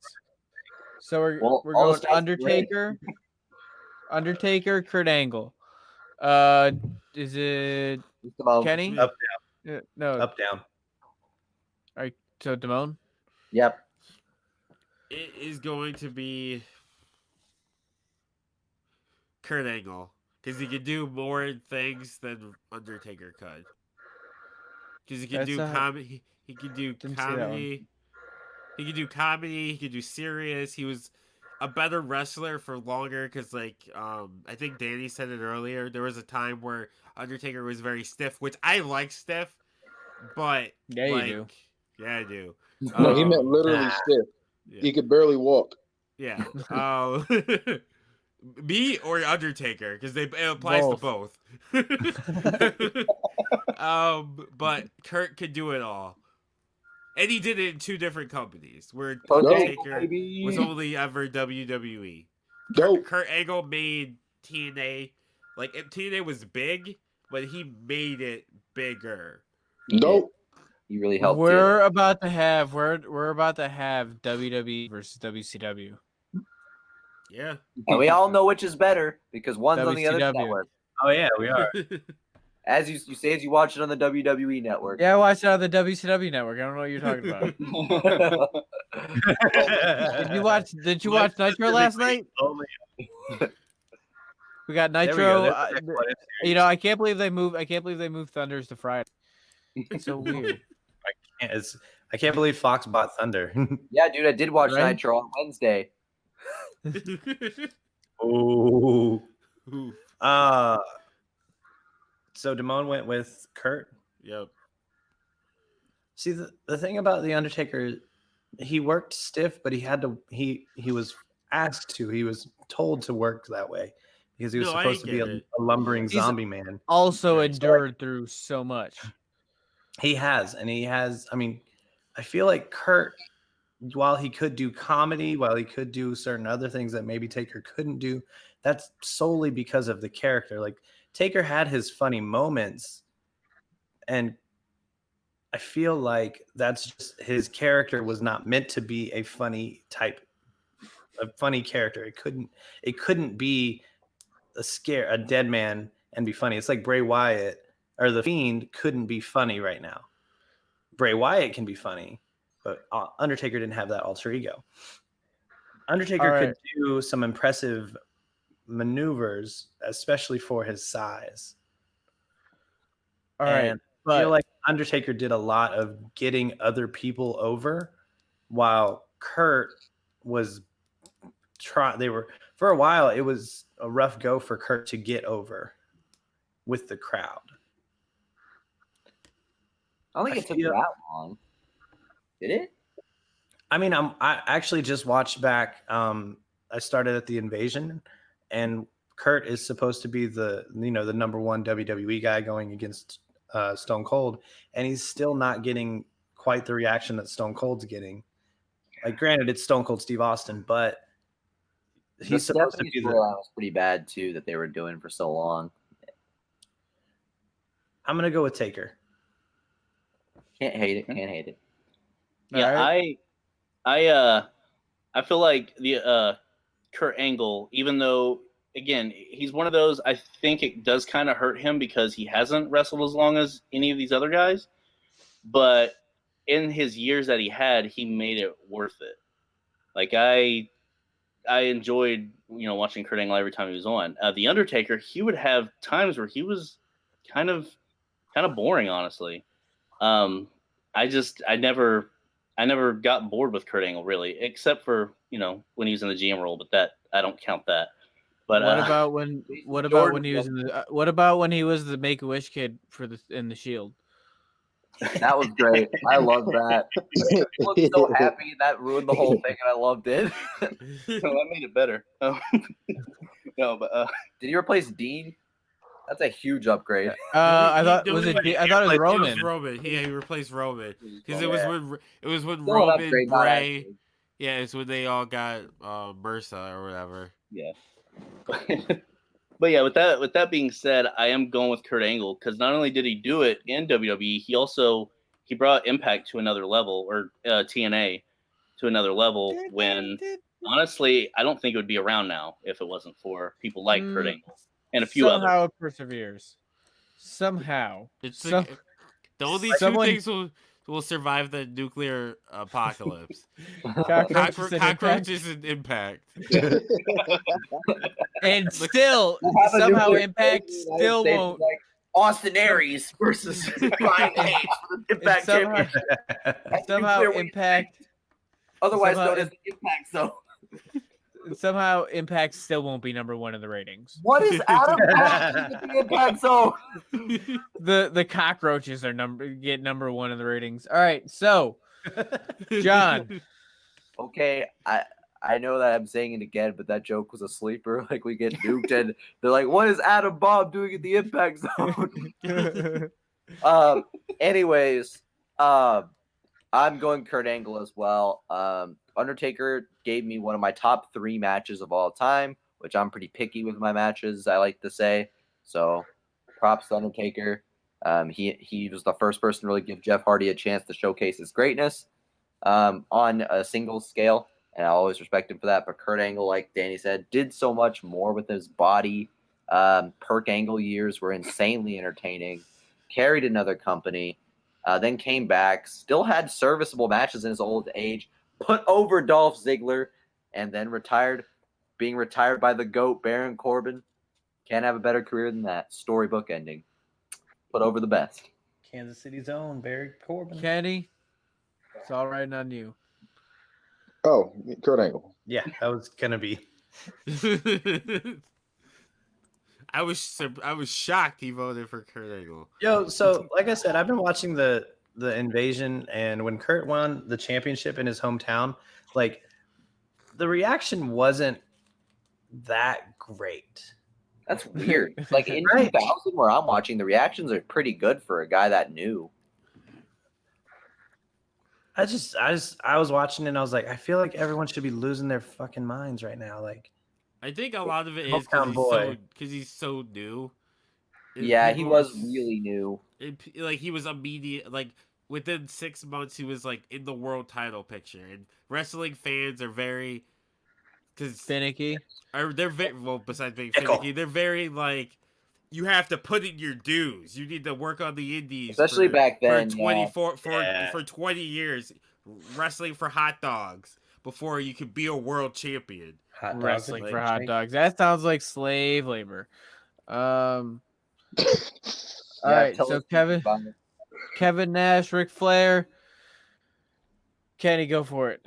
So we're Well, we're all going the stats are Undertaker, Kurt Angle. Is it Just about- Kenny? Up, No. up, down. So Damone. Yep. It is going to be Kurt Angle because he could do more things than Undertaker could. Because he could That's do a- comedy. He could do Didn't see that one. comedy. He could do comedy. He could do serious. He was a better wrestler for longer because, like, I think Danny said it earlier. There was a time where Undertaker was very stiff, which I like stiff, but Yeah, you like, do. Yeah, I do. No, he meant literally Nah. stiff. Yeah. He could barely walk. Yeah. Me or Undertaker, because it applies to both. But Kurt could do it all. And he did it in 2 different companies, where Okay, Undertaker baby. was only ever WWE. Dope. Kurt Angle made TNA, like TNA was big, but he made it bigger. Dope. He really helped. We're about to have WWE versus WCW. Yeah. And we all know which is better because one's on the other WCW. network. Oh yeah, we are. As you say, as you watch it on the WWE network. Yeah, I watched it on the WCW network. I don't know what you're talking about. Did you watch Nitro last night? Only We got there we Nitro. go. That's the next one. You know, I can't believe they moved Thunders to Friday. It's so weird. I can't believe Fox bought Thunder. Yeah, dude, I did watch Right? Nitro on Wednesday. Ooh. Ooh, So Damone went with Kurt. yep. See, the thing about the Undertaker, he worked stiff, but he had to. He was asked to. He was told to work that way because he was No, I supposed to be get a it. lumbering He's- zombie man. Also Yeah, endured through so much. He has, and he has. I mean, I feel like Kurt, while he could do comedy, while he could do certain other things that maybe Taker couldn't do, that's solely because of the character. Like Taker had his funny moments, and I feel like that's just his character was not meant to be a funny character. It couldn't be a dead man and be funny. It's like Bray Wyatt or the Fiend couldn't be funny right now. Bray Wyatt can be funny, but Undertaker didn't have that alter ego. Undertaker could do some impressive maneuvers, especially for his size. All right, And I feel like Undertaker did a lot of getting other people over, while Kurt was for a while. It was a rough go for Kurt to get over with the crowd. I don't think it took that long. Did it? I mean, I actually just watched back. I started at the Invasion, and Kurt is supposed to be the number one WWE guy going against Stone Cold, and he's still not getting quite the reaction that Stone Cold's getting. Like, granted, it's Stone Cold Steve Austin, but he's supposed to be the was pretty bad too that they were doing for so long. I'm gonna go with Taker. Can't hate it. Can't hate it. Yeah, All I feel like the Kurt Angle, even though again he's one of those, I think it does kind of hurt him because he hasn't wrestled as long as any of these other guys, but in his years that he had, he made it worth it. Like I enjoyed watching Kurt Angle every time he was on. The Undertaker, he would have times where he was kind of boring, honestly. I never got bored with Kurt Angle really, except for when he was in the GM role, but that I don't count that. But what about when he was in the what about when he was the Make-A-Wish kid in the Shield? That was great. I love that. He looked so happy. That ruined the whole thing, and I loved it. no, that made it better. No, but did he replace Dean? That's a huge upgrade. I thought it was Roman. It was Roman. Yeah, he replaced Roman because it was when Still an Roman, upgrade, not Bray. actually. Yeah, it's when they all got MRSA or whatever. yeah. But yeah, with that being said, I am going with Kurt Angle because not only did he do it in WWE, he brought Impact to another level, or TNA to another level. When honestly, I don't think it would be around now if it wasn't for people like Kurt Angle and a few others. Somehow it perseveres. Somehow. It's like, the only two things will survive the nuclear apocalypse: cockroaches and Impact. And still, somehow Impact still won't. Like Austin Aries versus Brian Cage for the Impact Championship. Somehow Impact. Otherwise known as the Impact Zone. Somehow Impact still won't be number one in the ratings. What is Adam Page with the Impact Zone? The cockroaches get number one in the ratings. All right, so John. Okay, I know that I'm saying it again, but that joke was a sleeper. Like, we get nuked, and they're like, "What is Adam Bob doing at the Impact Zone?" Anyways, I'm going Kurt Angle as well. Undertaker gave me one of my top 3 matches of all time, which I'm pretty picky with my matches, I like to say. So, props to Undertaker. He was the first person to really give Jeff Hardy a chance to showcase his greatness on a single scale, and I always respect him for that. But Kurt Angle, like Danny said, did so much more with his body. Kurt Angle years were insanely entertaining. Carried another company, then came back. Still had serviceable matches in his old age. Put over Dolph Ziggler, and then retired, being retired by the GOAT Baron Corbin. Can't have a better career than that. Storybook ending. Put over the best. Kansas City's own Barry Corbin. Kenny, it's all right on you. Oh, Kurt Angle. Yeah, that was gonna be. I was shocked he voted for Kurt Angle. Yo, so like I said, I've been watching the Invasion, and when Kurt won the championship in his hometown, like the reaction wasn't that great. That's weird. Like in Right. 2000, where I'm watching, the reactions are pretty good for a guy that new. I was watching it and I was like, I feel like everyone should be losing their fucking minds right now. Like, I think a lot of it is Hometown boy. because he's so new. Yeah, he People was are- really new. like he was immediate, like within 6 months he was like in the world title picture, and wrestling fans are very Finicky. they're very well, besides being Fickle. finicky, they're very like, you have to put in your dues, you need to work on the indies, Especially back then, for yeah. 20 years wrestling for hot dogs before you could be a world champion. hot dogs Wrestling and for wings, hot right? dogs. That sounds like slave labor. All Yeah, right, tell so us Kevin Nash, Ric Flair. Kenny, go for it.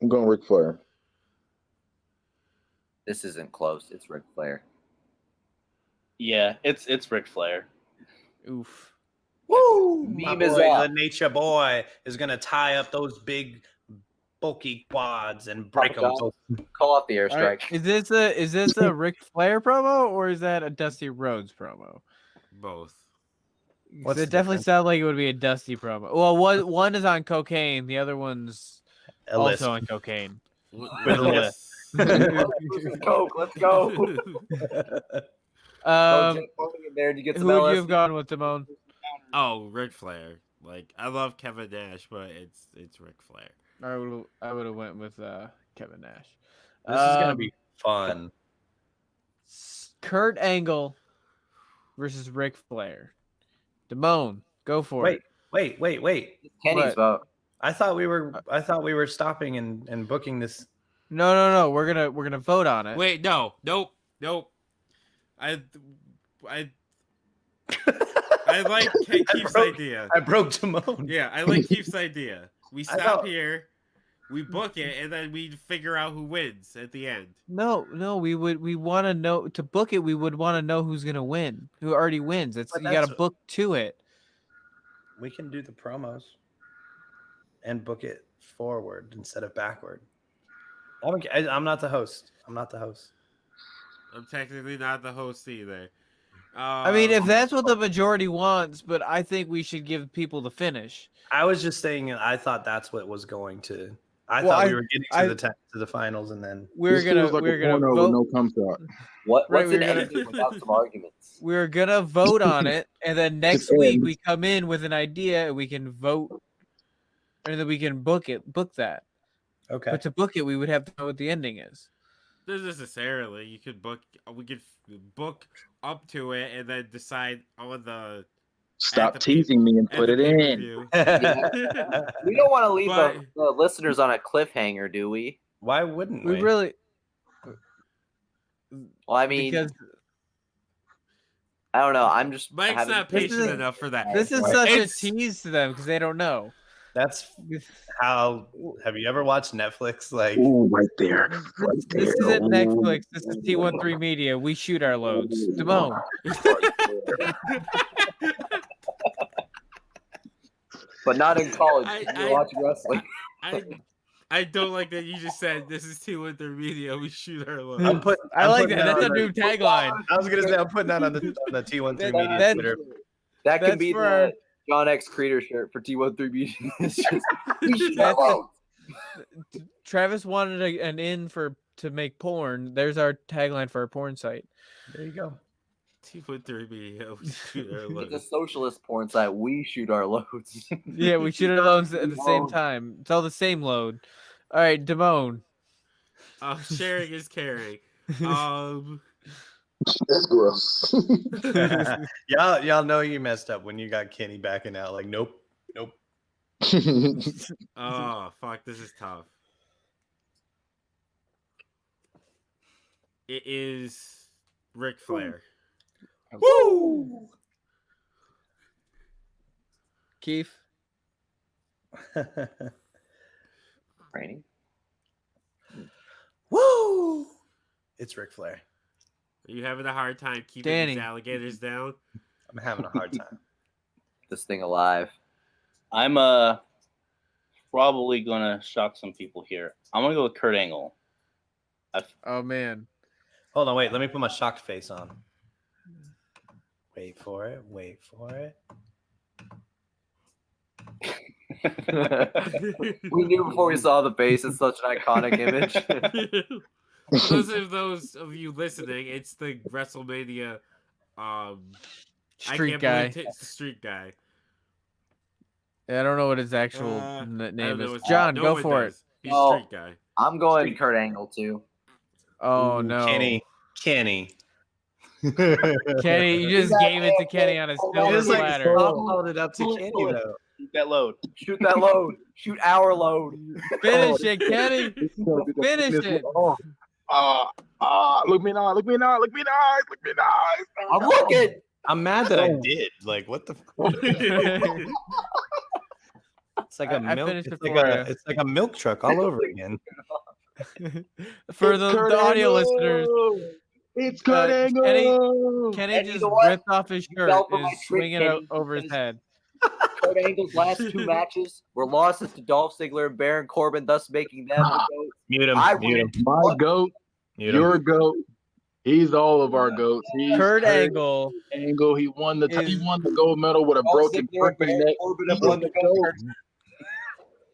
I'm going Ric Flair. This isn't close. It's Ric Flair. Yeah, it's Ric Flair. Oof. Woo! My Meme is boy, up. the Nature Boy, is gonna tie up those big, bulky quads and break them. Papa Call off the All right, airstrike. is this a Ric Flair promo or is that a Dusty Rhodes promo? Both. 'Cause What's it the definitely difference? sounds like it would be a Dusty promo. Well, one is on cocaine, the other one's A lisp. also on cocaine. With a lisp. Coke, let's go. Um, Jake Paul in there. Did you get who some would you LSD? have gone with, Damone? Oh, Ric Flair. Like, I love Kevin Nash, but it's Ric Flair. I would have went with Kevin Nash. This is gonna be fun. Kurt Angle versus Ric Flair. Damone, go for it. Wait. Kenny's What? vote. I thought we were stopping and booking this. No. We're gonna vote on it. Wait, no, nope. I like Keith's idea. I broke Timon. Yeah, I like Keith's idea. We I stop thought- here, we book it, and then we figure out who wins at the end. No. We want to know to book it. We would want to know who's gonna win. Who already wins? It's But you got to that's- book to it. We can do the promos and book it forward instead of backward. I'm not the host. I'm technically not the host either. I mean, if that's what the majority wants, but I think we should give people the finish. I was just saying. I thought that's what was going to. I Well, thought I- we were getting to the finals, and then We're This gonna feels like a porno with vote. no cum shot. What's Right, an we're gonna- ending without some arguments? We're gonna vote on it, and then next It week ends. we come in with an idea, and we can vote, and then we can book that. okay. But to book it, we would have to know what the ending is. Not necessarily. You could book. We could book up to it, and then decide on the. Stop the teasing me and at put the it in. pay-per-view. We don't want to leave But- the listeners on a cliffhanger, do we? Why wouldn't We we? really Well, I mean, because I don't know. I'm just Mike's having- not This patient is- enough for that. this is Right. such It's- a tease to them because they don't know. That's how. Have you ever watched Netflix? Like, Ooh, right there. Right This there. isn't Netflix. This is T13 Media. We shoot our loads. Damone. but not in college. I- You're watching wrestling. I don't like that you just said this is T13 Media. We shoot our load. I'm put. I I'm like putting that. That's a on new the- tagline. I was gonna say I'm putting that on the T13 That- Media that- Twitter. That That's could be for the our- John X Creator shirt for T13 Media. It's just, we should That's vote. Travis wanted an in to make porn. There's our tagline for our porn site. There you go. T13 Media. We shoot our It's a load. socialist porn site. We shoot our loads. Yeah, we shoot our loads at the same time. It's all the same load. All right, Damone. Sharing is caring. That's gross. y'all know you messed up when you got Kenny backing out. Like, nope. Oh, fuck. This is tough. It is Ric Flair. Woo! Keith. Training. Woo! It's Ric Flair. Are you having a hard time keeping Danny. these alligators down? I'm having a hard time. This thing alive. I'm probably gonna shock some people here. I'm gonna go with Kurt Angle. Oh man. Hold on, wait. Let me put my shocked face on. Wait for it. We knew before we saw the face. It's such an iconic image. For those of you listening, it's the WrestleMania Street guy. It's the street guy. Yeah, I don't know what his actual I don't name know is. his- John, no go one for does. it. He's Oh. a street guy. I'm going Kurt Angle too. Oh Ooh, no. Kenny. Kenny, you just gave it to Kenny on a He silver just like platter. followed it up to Kenny though. Keep that load. Shoot that load. Shoot our load. Finish it, Kenny. Finish it. Oh, look me in the eye, look me in the eye, look me in the eyes, look me in the eyes. I'm looking. I'm mad that I did. Like, what the? It's like a I milk. finished It's it like for a. ya. It's like a milk truck all over again. For the audio listeners, It's Kurt Kenny- Angle. Kenny And you just know what? ripped off his shirt, fell for my is trick, swinging Kenny, over his because- head. Kurt Angle's last 2 matches were losses to Dolph Ziggler and Baron Corbin, thus making them the GOAT. Mute him. I Mute him. My goat, Mute your him. goat. He's all of our goats. He's Kurt Angle. Angle. He won the is- gold medal with a Dolph broken Ziggler and freaking Baron neck. Corbin have won the GOAT.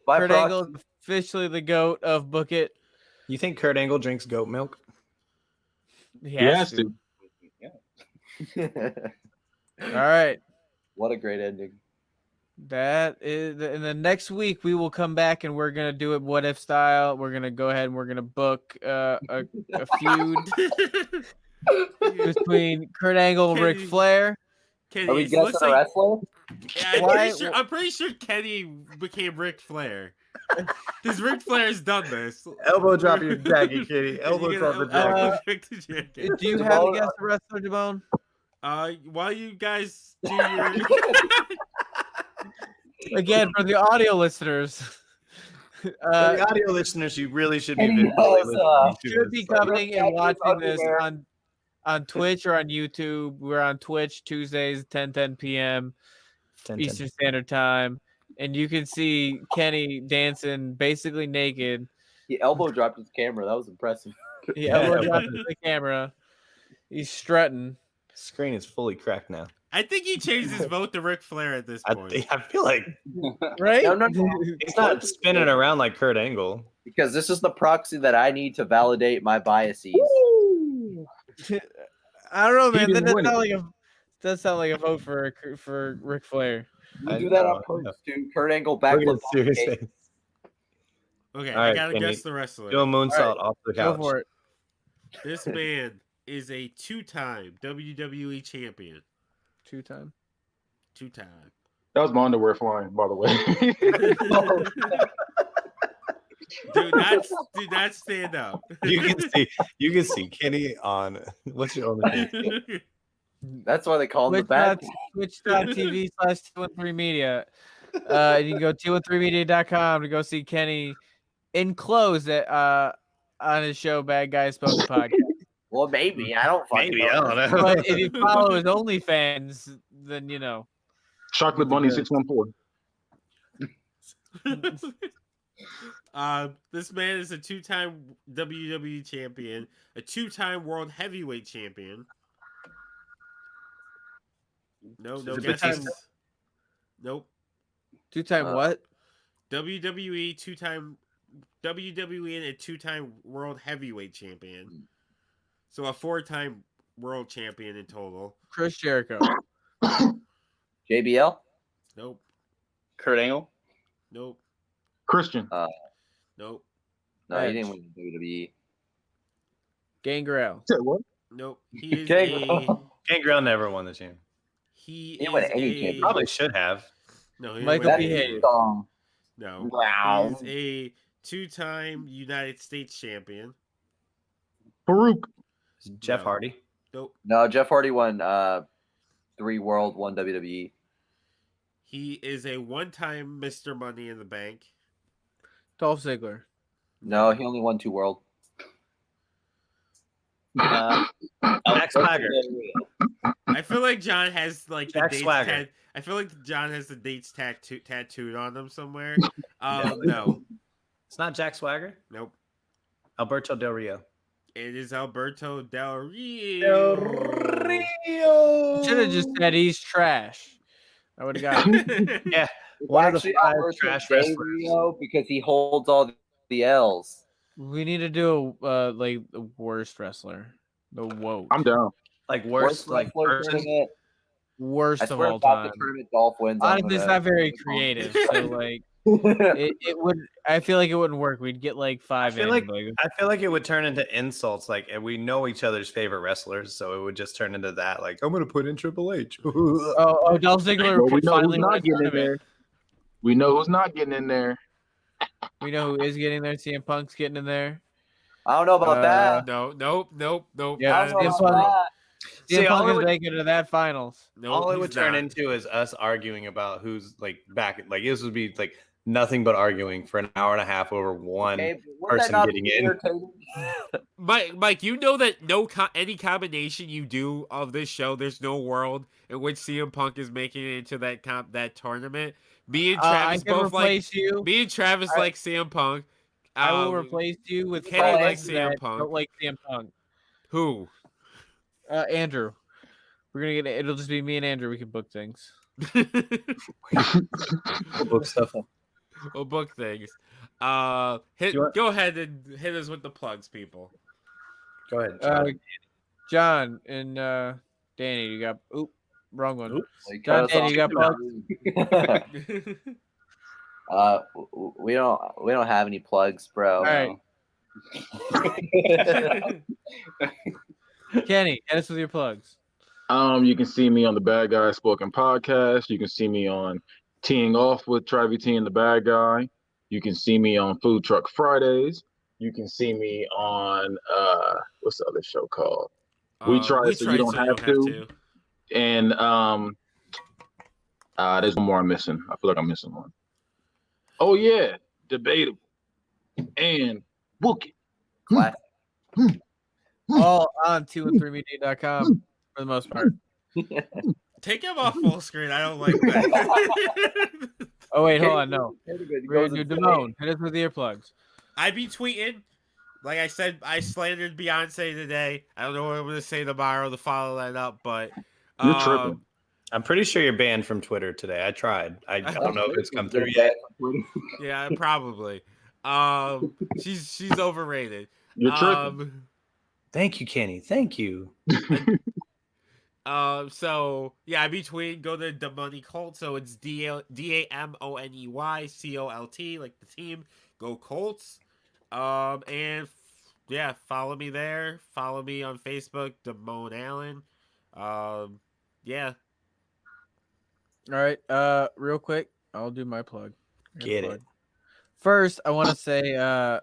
By Kurt proxy. Angle is officially the GOAT of Book It. You think Kurt Angle drinks goat milk? He He has has to. to. All right. What a great ending. That is, and then next week we will come back and we're gonna do it what if style. We're gonna go ahead and we're gonna book a feud between Kurt Angle and Ric Kenny- Flair. Kenny, Are we it looks guessing a like, wrestler? yeah, Why- I'm pretty sure Kenny became Ric Flair. Because Ric Flair's done this. Elbow drop your jacket, Kitty. Elbow You drop gotta the jacket. elbow drop the jacket. Do you have to guess the wrestler, Jamone? While you guys do your Again, for the audio listeners, For the audio listeners, you really should be Kenny visually knows, listening to should this. be coming and watching this Underwear. on Twitch or on YouTube. We're on Twitch Tuesdays 10 p.m. 10. Eastern Standard Time, and you can see Kenny dancing basically naked. He elbow dropped his camera. That was impressive. He elbow drops the camera. He's strutting. Screen is fully cracked now. I think he changed his vote to Ric Flair at this point. I feel like Right? No. he's not spinning around like Kurt Angle. Because this is the proxy that I need to validate my biases. I don't know, He man. That didn't win does sound like a vote for Ric Flair. We I do that know, on I purpose know. too. Kurt Angle Look at backflip. his serious face. Okay, All I right, gotta Kenny. guess the wrestler. Do a moonsault All right, off the Go couch. for it. This man is a two-time WWE champion. 2-time. Two-time. That was my underwear flying, by the way. Do not stand up. You can see Kenny on what's your other name? That's why they call him the bad. Twitch.tv/213media. You can go 213media.com to go see Kenny enclosed at on his show Bad Guys Spoken Podcast. Well, maybe I don't fucking Maybe I know. don't know. But if you follow his OnlyFans, then you know. Chocolate Bunny 614. This man is a two-time WWE champion, a two-time World Heavyweight champion. No Is it guesses. Batista? Nope. 2-time what? WWE two-time WWE and a two-time World Heavyweight champion. So a 4-time world champion in total. Chris Jericho. JBL. Nope. Kurt Angle. Nope. Christian. Nope. No, he didn't win the WWE. Gangrel. Said what? Nope. He is Gangrel. Gangrel never won the champ. he He won is any a championship. Probably should have. no. He Michael didn't B. win That any. Hayes. song. No. Wow. He's a two-time United States champion. Farouk. Jeff No. Hardy. Nope. No, Jeff Hardy won 3 World, 1 WWE. He is a one-time Mr. Money in the Bank. Dolph Ziggler. No, he only won 2 World. Jack Swagger. I feel like John has like the Jack dates. Swagger. I feel like John has the dates tattooed on them somewhere. No. It's not Jack Swagger. Nope. Alberto Del Rio. It is Alberto Del Rio. Should have just said he's trash. I would have got it. Yeah. It's One of the actually 5 Alberto trash Del wrestlers. Rio because he holds all the L's. We need to do like the worst wrestler. The woke. I'm down. Like worst like wrestler person. tournament. Worst I of swear all about time. the tournament Dolph wins. I'm Honestly, it's gonna- not very creative. So like it would I feel like it wouldn't work. We'd get like 5 feel in. like- like, I feel like it would turn into insults. Like, and we know each other's favorite wrestlers, so it would just turn into that. Like, I'm gonna put in Triple H. oh, Dolph Ziggler Well, we know who's finally won not the getting in tournament. there. We know who's not getting in there. We know who is getting there. CM Punk's getting in there. I don't know about that. No. Nope. Yeah, I don't know CM about Punk, that. See, CM all Punk it is would- making it to that finals. Nope, All it he's would turn not. into is us arguing about who's like back. Like this would be like nothing but arguing for an hour and a half over one. Okay, but wouldn't person that not getting be in. entertaining? Mike, you know that any combination you do of this show, there's no world in which CM Punk is making it into that tournament. Me and I Travis can both like. replace you. Me and Travis I- like CM Punk. I will replace you with Kenny friends likes CM that Punk. Don't like CM Punk. Who? Andrew. We're gonna get it. It'll just be me and Andrew. We can book things. Book stuff. We'll book things. Do you want- Go ahead and hit us with the plugs, people. Go ahead. John and Danny, you got. Oop, wrong one. Oop. Like, John, cut us Danny, you got off. plugs? We don't have any plugs, bro. All right. Kenny, hit us with your plugs. You can see me on the Bad Guy Spoken podcast. You can see me on Teeing Off with Trivy T and the Bad Guy. You can see me on Food Truck Fridays. You can see me on what's the other show called? We Try So You Don't Have to. And there's one more I'm missing. I feel like I'm missing one. Oh yeah, Debatable and Book It. Classic. All on 2and3media.com for the most part. Take him off full screen. I don't like that. Oh wait, hold on, no. It We're goes gonna do insane. Damone. Hit us with the earplugs. I be tweeting. Like I said, I slandered Beyonce today. I don't know what I'm going to say tomorrow to follow that up, but You're tripping. I'm pretty sure you're banned from Twitter today. I tried. I don't know if it's come through yet. yeah, probably. She's overrated. You're tripping. Thank you, Kenny. Thank you. So yeah, I between go to the Money Colt. So it's DAMONEYCOLT, like the team. Go Colts. Yeah, follow me there. Follow me on Facebook, Damone Allen. Yeah. All right. Real quick, I'll do my plug. Get it. First, I want to say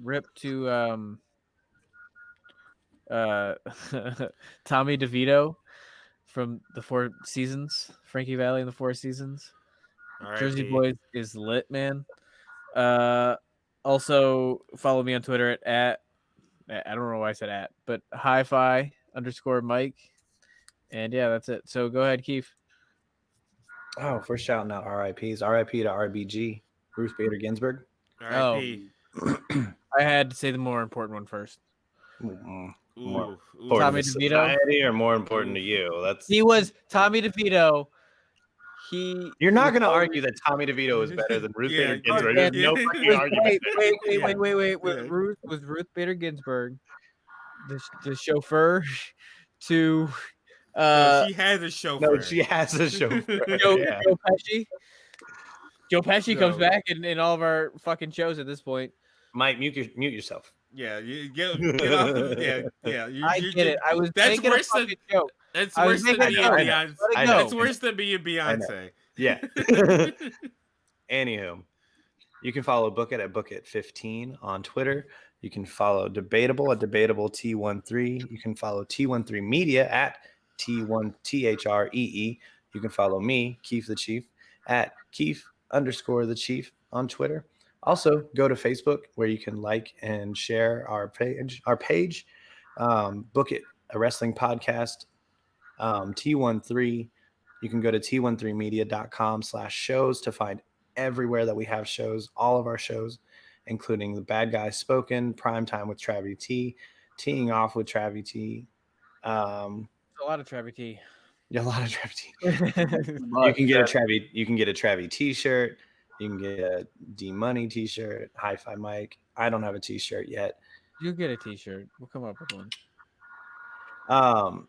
rip to Tommy DeVito from the Four Seasons, Frankie Valley and the Four Seasons. Jersey RIP. Boys is lit, man. Also follow me on Twitter at I don't know why I said at, but hi-fi_Mike. And yeah, that's it. So go ahead, Keith. Oh, we're shouting out RIPs. RIP to RBG, Ruth Bader Ginsburg. RIP. I had to say the more important one first. More Ooh. important Tommy to DeVito? society or more important to you? That's He was Tommy DeVito. you're not going to argue that Tommy DeVito is better than Ruth Yeah, Bader Ginsburg. There's no yeah. fucking argument. Wait. Yeah. Was Ruth Bader Ginsburg the chauffeur to No, she has a chauffeur. No, she has a chauffeur. Joe Yeah. Pesci? Joe Pesci comes No. back in all of our fucking shows at this point. Mike, mute yourself. Yeah, you get off the, yeah. I get it. I was that's making worse a than fucking joke. that's I was worse than making me a and joke. Beyonce. Let it That's go. worse than me and Beyonce. Yeah. Anywho, you can follow Book It at Book It 15 on Twitter. You can follow Debatable at Debatable T13. You can follow T13 Media at T1THREE. You can follow me, Keith the Chief, at Keith_the Chief on Twitter. Also, go to Facebook where you can like and share our page. Book It, a wrestling podcast. T13. You can go to t13media.com/shows to find everywhere that we have shows, all of our shows, including The Bad Guys Spoken, Primetime with Travie T, Teeing Off with Travie T. A lot of Travie T. Yeah, a lot of Travie T. You can get a Travie t-shirt. You can get a D Money t-shirt, Hi-Fi Mike. I don't have a t-shirt yet. You get a t-shirt. We'll come up with one.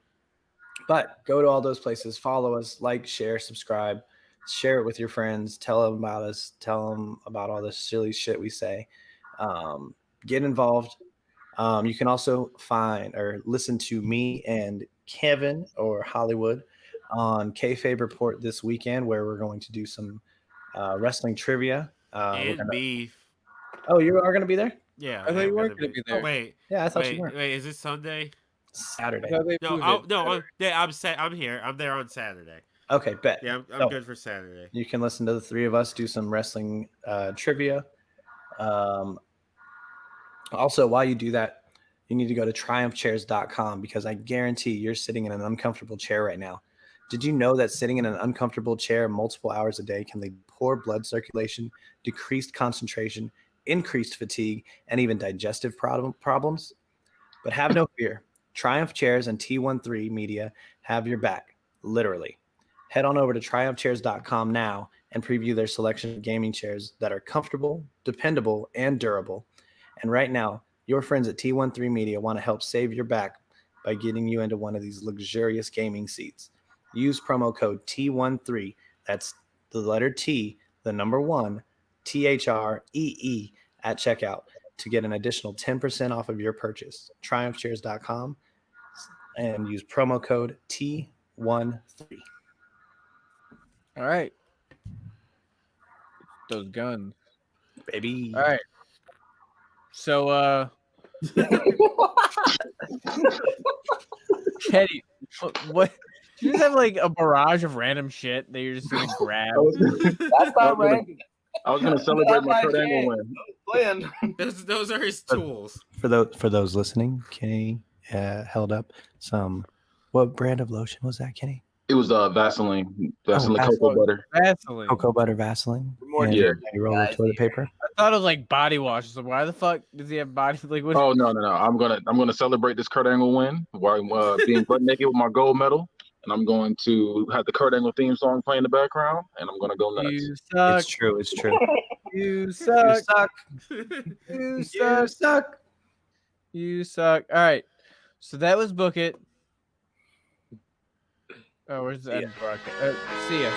But go to all those places, follow us, like, share, subscribe, share it with your friends, tell them about us, tell them about all this silly shit we say. Get involved. You can also find or listen to me and Kevin or Hollywood on Kayfabe Report this weekend, where we're going to do some wrestling trivia. And me. Oh, you are going to be there? Yeah, I thought you weren't gonna gonna be there. Oh, wait. Yeah, I thought you were. Wait, is it Sunday? Saturday. I'm here. I'm there on Saturday. Okay, bet. Yeah, I'm good for Saturday. You can listen to the three of us do some wrestling trivia. Also, while you do that, you need to go to triumphchairs.com because I guarantee you're sitting in an uncomfortable chair right now. Did you know that sitting in an uncomfortable chair multiple hours a day can lead to poor blood circulation, decreased concentration, increased fatigue, and even digestive problems? But have no fear. Triumph Chairs and T13 Media have your back, literally. Head on over to triumphchairs.com now and preview their selection of gaming chairs that are comfortable, dependable, and durable. And right now, your friends at T13 Media want to help save your back by getting you into one of these luxurious gaming seats. Use promo code T13, that's the letter T, the number 1, THREE at checkout to get an additional 10% off of your purchase. TriumphChairs.com and use promo code T13. All right. Those guns. Baby. All right. So, Teddy, what? You just have like a barrage of random shit that you're just gonna grab. That's not random. I was gonna celebrate my Kurt Angle win. Planned. Those are his tools. For those listening, Kenny held up some. What brand of lotion was that, Kenny? It was Vaseline Vaseline. cocoa butter. Vaseline. Cocoa butter Vaseline. More and Yeah. a roll of toilet paper. I thought it was like body wash. So why the fuck does he have body? Like, what? Oh no! I'm gonna celebrate this Kurt Angle win while being butt naked with my gold medal, and I'm going to have the Kurt Angle theme song play in the background, and I'm gonna go nuts. You suck. It's true. It's true. You suck. suck. You suck. suck. You suck. All right. So that was Book It. Oh, where's the end broadcast? See ya.